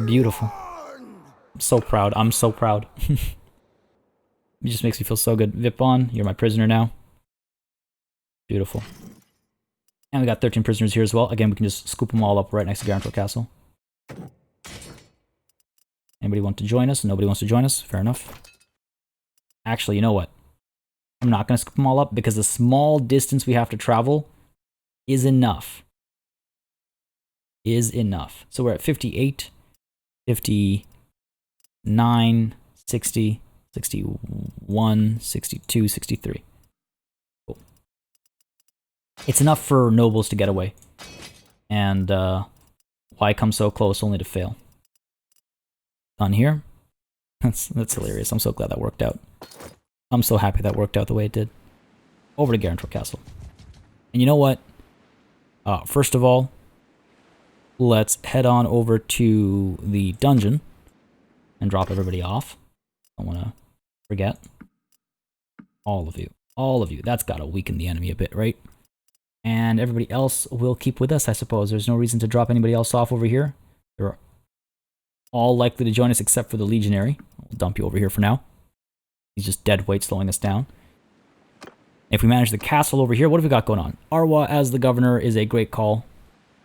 Beautiful. I'm so proud. I'm so proud. It just makes me feel so good. Vipon, you're my prisoner now. Beautiful. And we got 13 prisoners here as well. Again, we can just scoop them all up right next to Bannerlord Castle. Anybody want to join us? Nobody wants to join us. Fair enough. Actually, you know what? I'm not going to scoop them all up because the small distance we have to travel is enough. So we're at 58, 59, 60, 61, 62, 63. Cool. It's enough for nobles to get away. And why come so close only to fail? Done here. That's hilarious. I'm so glad that worked out. I'm so happy that worked out the way it did. Over to Bannerlord Castle. And you know what? First of all, let's head on over to the dungeon and drop everybody off. Don't want to forget. All of you. That's got to weaken the enemy a bit, right? And everybody else will keep with us, I suppose. There's no reason to drop anybody else off over here. They're all likely to join us except for the Legionary. We'll dump you over here for now. He's just dead weight slowing us down. If we manage the castle over here, what have we got going on? Arwa as the governor is a great call.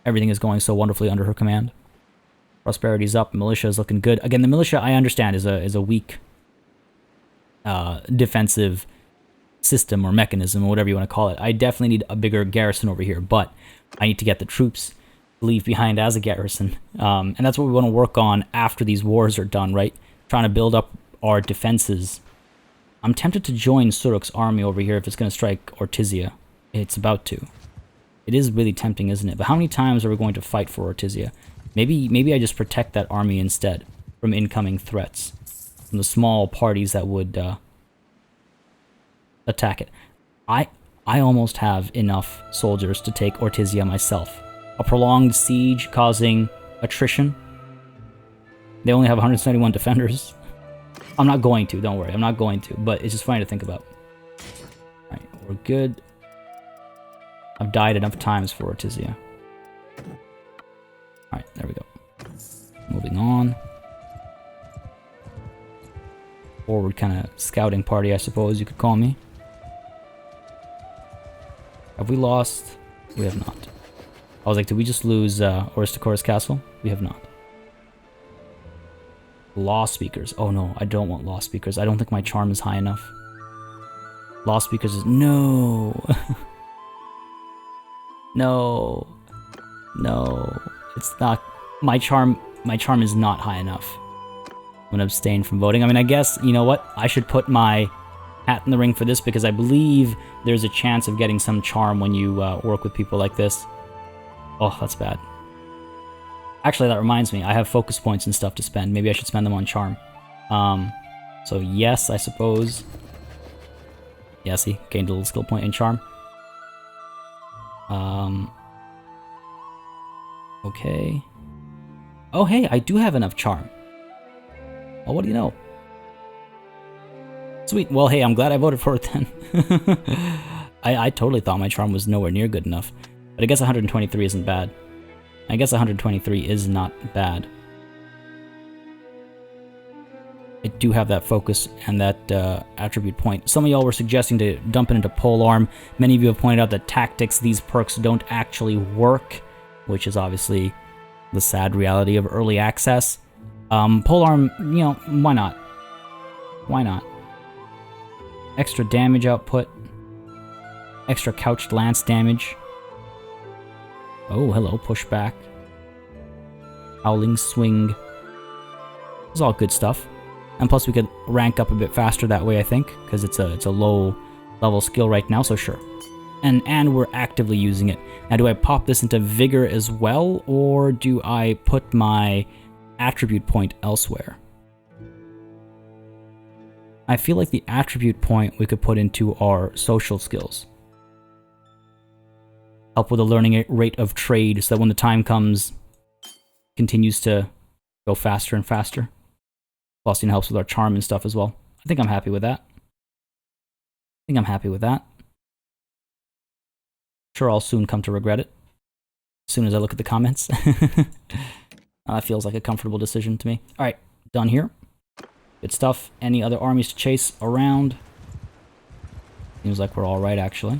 Everything is going so wonderfully under her command. Prosperity's up. Militia is looking good. Again, the militia, I understand, is a weak defensive system or mechanism or whatever you want to call it. I definitely need a bigger garrison over here, but I need to get the troops to leave behind as a garrison. And that's what we want to work on after these wars are done, right? Trying to build up our defenses. I'm tempted to join Suruk's army over here if it's going to strike ORTYSIA. It's about to. It is really tempting, isn't it? But how many times are we going to fight for ORTYSIA? Maybe I just protect that army instead from incoming threats. From the small parties that would attack it. I almost have enough soldiers to take ORTYSIA myself. A prolonged siege causing attrition. They only have 171 defenders. I'm not going to, don't worry. I'm not going to, but it's just funny to think about. Alright, we're good. I've died enough times for ORTYSIA. Alright, there we go. Moving on. Forward kind of scouting party, I suppose you could call me. Have we lost? We have not. I was like, did we just lose Aristagoras Castle? We have not. Law speakers. Oh no, I don't want law speakers. I don't think my charm is high enough. Law speakers is... No! No. No. It's not... My charm is not high enough. I'm gonna abstain from voting. I mean, I guess, you know what? I should put my hat in the ring for this because I believe there's a chance of getting some charm when you work with people like this. Oh, that's bad. Actually, that reminds me. I have focus points and stuff to spend. Maybe I should spend them on charm. So yes, I suppose. Yeah, see? Gained a little skill point in charm. Okay. Oh, hey, I do have enough charm. Well, what do you know? Sweet. Well, hey, I'm glad I voted for it then. I totally thought my charm was nowhere near good enough. But I guess 123 isn't bad. I guess 123 is not bad. I do have that focus and that attribute point. Some of y'all were suggesting to dump it into polearm. Many of you have pointed out that tactics, these perks don't actually work, which is obviously the sad reality of early access. Polearm, you know, why not? Why not? Extra damage output. Extra couched lance damage. Oh, hello, pushback. Howling swing. This is all good stuff. And plus we could rank up a bit faster that way, I think, because it's a low level skill right now, so sure. And we're actively using it. Now, do I pop this into vigor as well, or do I put my attribute point elsewhere? I feel like the attribute point we could put into our social skills. Help with the learning rate of trade so that when the time comes, continues to go faster and faster. Plus, you know, helps with our charm and stuff as well. I think I'm happy with that. Sure, I'll soon come to regret it. As soon as I look at the comments. That feels like a comfortable decision to me. Alright, done here. Good stuff. Any other armies to chase around? Seems like we're alright, actually.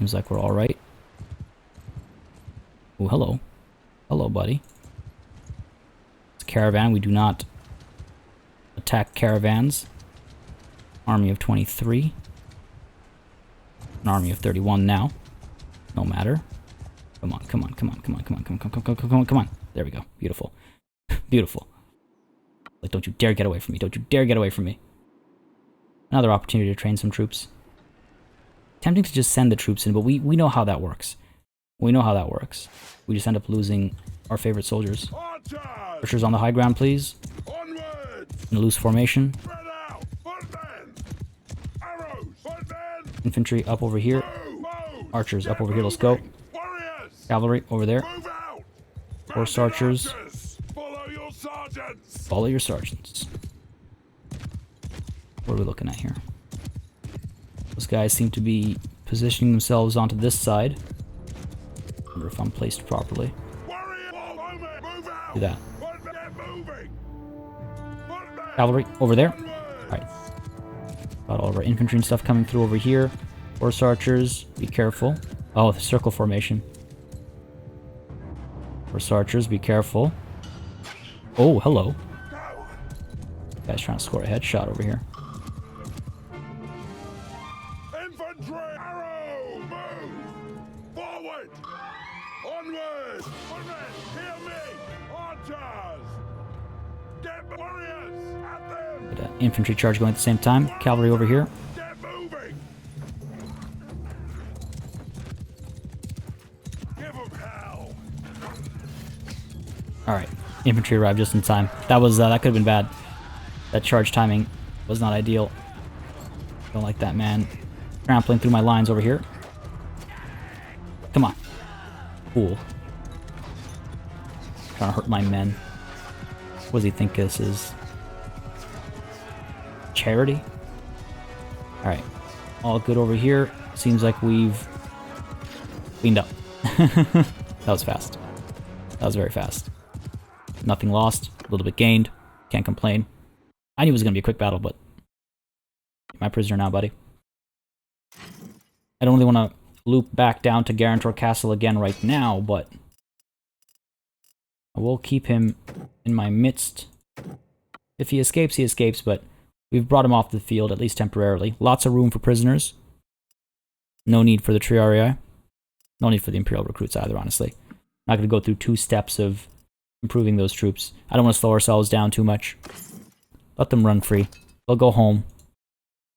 Seems like we're alright. Oh, hello. Hello, buddy. It's a caravan. We do not attack caravans. Army of 23. An army of 31 now. No matter. Come on, come on, come on, come on, come on, come on, come on, come on, come on, come on. There we go. Beautiful. Beautiful. Like, don't you dare get away from me. Don't you dare get away from me. Another opportunity to train some troops. Tempting to just send the troops in, but we know how that works. We know how that works. We just end up losing our favorite soldiers. Archers on the high ground, please. In a loose formation. Infantry up over here. Archers up over here. Let's go. Cavalry over there. Horse archers. Follow your sergeants. What are we looking at here? Those guys seem to be positioning themselves onto this side. I wonder if I'm placed properly. Do that. Cavalry over there. Alright. Got all of our infantry and stuff coming through over here. Horse archers, be careful. Oh, the circle formation. Horse archers, be careful. Oh, hello. Guy's trying to score a headshot over here. Infantry, arrow, move! Forward! Onward! Hear me! Archers! Get warriors! At them! But, infantry charge going at the same time. Cavalry over here. Get moving! Give them hell! Alright. Infantry arrived just in time. That was, that could have been bad. That charge timing was not ideal. Don't like that, man. Trampling through my lines over here. Come on. Fool. Trying to hurt my men. What does he think this is? Charity? Alright. All good over here. Seems like we've cleaned up. That was fast. That was very fast. Nothing lost. A little bit gained. Can't complain. I knew it was going to be a quick battle, but... You're my prisoner now, buddy. I don't really want to loop back down to Guarantor Castle again right now, but... I will keep him in my midst. If he escapes, but... We've brought him off the field, at least temporarily. Lots of room for prisoners. No need for the Triarii. No need for the Imperial recruits either, honestly. Not going to go through 2 steps of improving those troops. I don't want to slow ourselves down too much. Let them run free. They'll go home.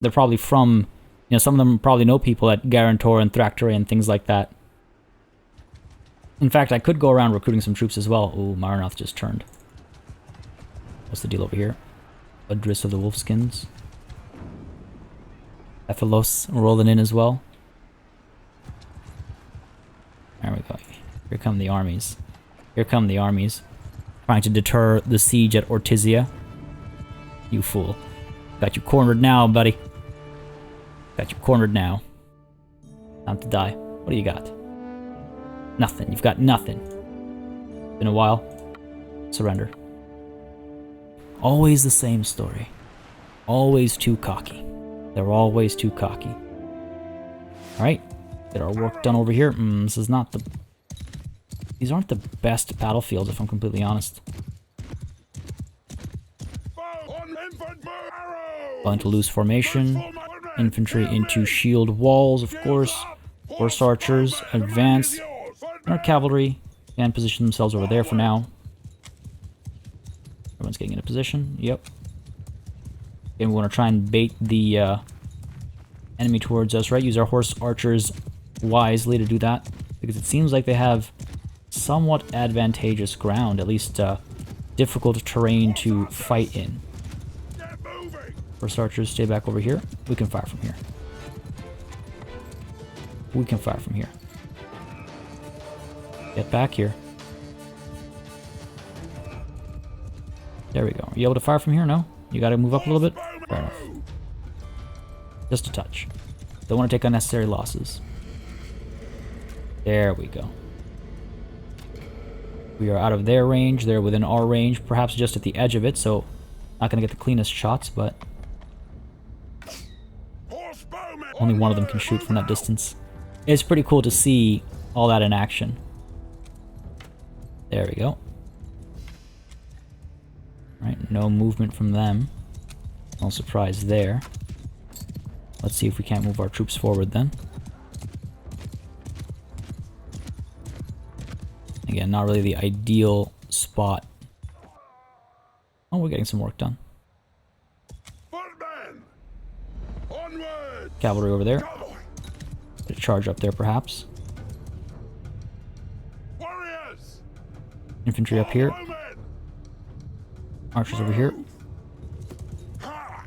They're probably from... You know, some of them probably know people at Guarantor and Thractory and things like that. In fact, I could go around recruiting some troops as well. Ooh, Maranoth just turned. What's the deal over here? Adris of the Wolfskins. Ephilos rolling in as well. There we go. Here come the armies. Here come the armies. Trying to deter the siege at ORTYSIA. You fool. Got you cornered now, buddy. Got you cornered now. Time to die. What do you got? Nothing. You've got nothing. Been a while. Surrender. Always the same story. Always too cocky. They're always too cocky. Alright. Get our work done over here. This is not the... These aren't the best battlefields, if I'm completely honest. Into loose formation. Infantry into shield walls, of course. Horse archers advance. Our cavalry can position themselves over there for now. Everyone's getting into position. Yep. And we want to try and bait the enemy towards us, right? Use our horse archers wisely to do that. Because it seems like they have somewhat advantageous ground. At least difficult terrain to fight in. Horse archers, stay back over here. We can fire from here. We can fire from here. Get back here. There we go. Are you able to fire from here? No? You gotta move up a little bit? Fair enough. Just a touch. Don't want to take unnecessary losses. There we go. We are out of their range. They're within our range. Perhaps just at the edge of it, so not gonna get the cleanest shots, but... Only one of them can shoot from that distance. It's pretty cool to see all that in action. There we go. Right, no movement from them. No surprise there. Let's see if we can't move our troops forward then. Again, not really the ideal spot. Oh, we're getting some work done. Footmen! Onward! Cavalry over there. Cavalry! Bit of charge up there, perhaps. Warriors! Infantry up here. Bowmen! Archers over here. Ha!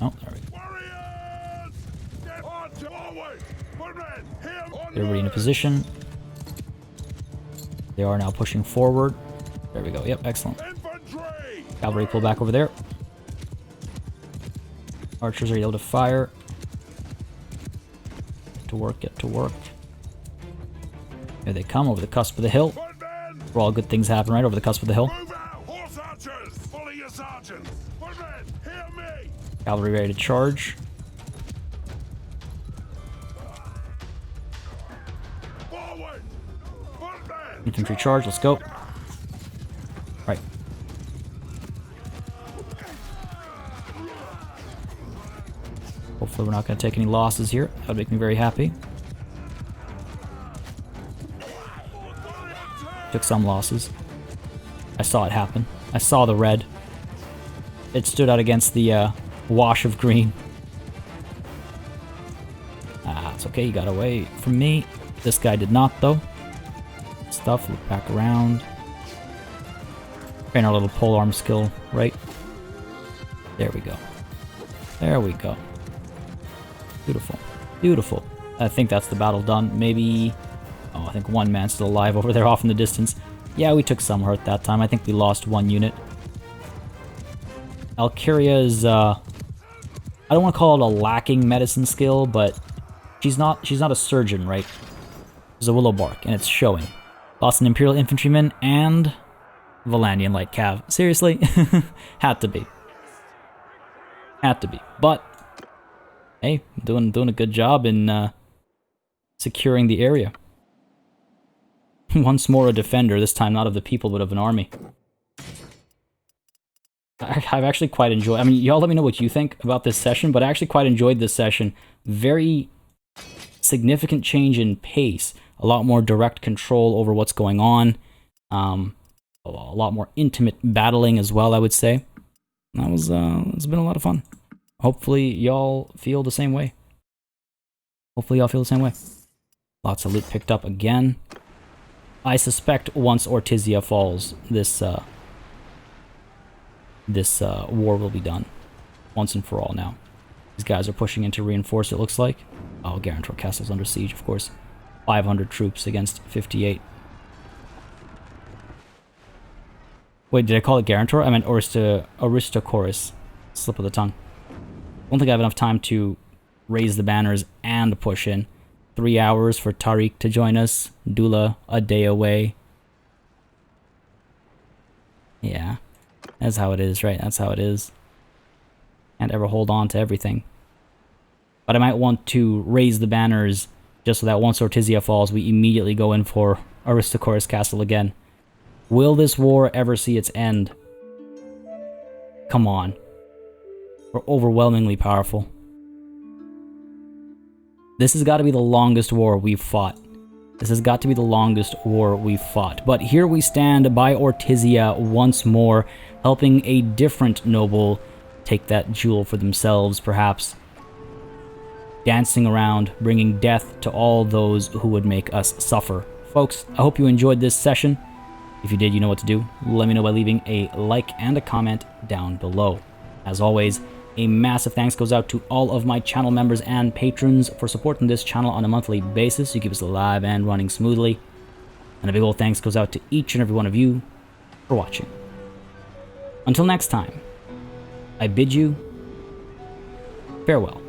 Oh, there we go. Warriors! Get on forward! Footmen! Here! They're already in a position. They are now pushing forward. There we go. Yep, excellent. Infantry! Cavalry pull back over there. Archers are able to fire. Get to work, get to work. Here they come over the cusp of the hill. Footmen! Where all good things happen, right? Over the cusp of the hill. Move out! Horse archers! Follow your sergeants! Footmen! Hear me! Cavalry ready to charge. Forward! Footmen! Infantry charge, let's go. Right. Hopefully we're not going to take any losses here. That would make me very happy. Took some losses. I saw it happen. I saw the red. It stood out against the wash of green. Ah, it's okay. He got away from me. This guy did not, though. Stuff. Look back around. Train our little polearm skill, right? There we go. There we go. Beautiful. Beautiful. I think that's the battle done. Maybe... Oh, I think one man's still alive over there off in the distance. Yeah, we took some hurt that time. I think we lost one unit. Alkyria is, I don't want to call it a lacking medicine skill, but she's not a surgeon, right? She's a willow bark, and it's showing. Lost an Imperial Infantryman and Valanian Light Cav. Seriously? Had to be. Had to be. But, hey, doing a good job in securing the area. Once more a defender, this time not of the people, but of an army. I've actually quite enjoyed... I mean, y'all let me know what you think about this session, but I actually quite enjoyed this session. Very significant change in pace. A lot more direct control over what's going on. A lot more intimate battling as well, I would say. That was, it's been a lot of fun. Hopefully y'all feel the same way. Hopefully y'all feel the same way. Lots of loot picked up again. I suspect once ORTYSIA falls, this war will be done. Once and for all now. These guys are pushing in to reinforce, it looks like. Oh, Guarantor Castle's under siege, of course. 500 troops against 58. Wait, did I call it Guarantor? I meant Aristagoras. Slip of the tongue. I don't think I have enough time to raise the banners and push in. 3 hours for Tariq to join us. Dula, a day away. Yeah. That's how it is, right? That's how it is. Can't ever hold on to everything. But I might want to raise the banners just so that once ORTYSIA falls, we immediately go in for Aristagoras Castle again. Will this war ever see its end? Come on. We're overwhelmingly powerful. This has got to be the longest war we've fought. This has got to be the longest war we've fought. But here we stand by ORTYSIA once more, helping a different noble take that jewel for themselves, perhaps. Dancing around, bringing death to all those who would make us suffer. Folks, I hope you enjoyed this session. If you did, you know what to do. Let me know by leaving a like and a comment down below. As always, a massive thanks goes out to all of my channel members and patrons for supporting this channel on a monthly basis. You keep us alive and running smoothly. And a big old thanks goes out to each and every one of you for watching. Until next time, I bid you farewell.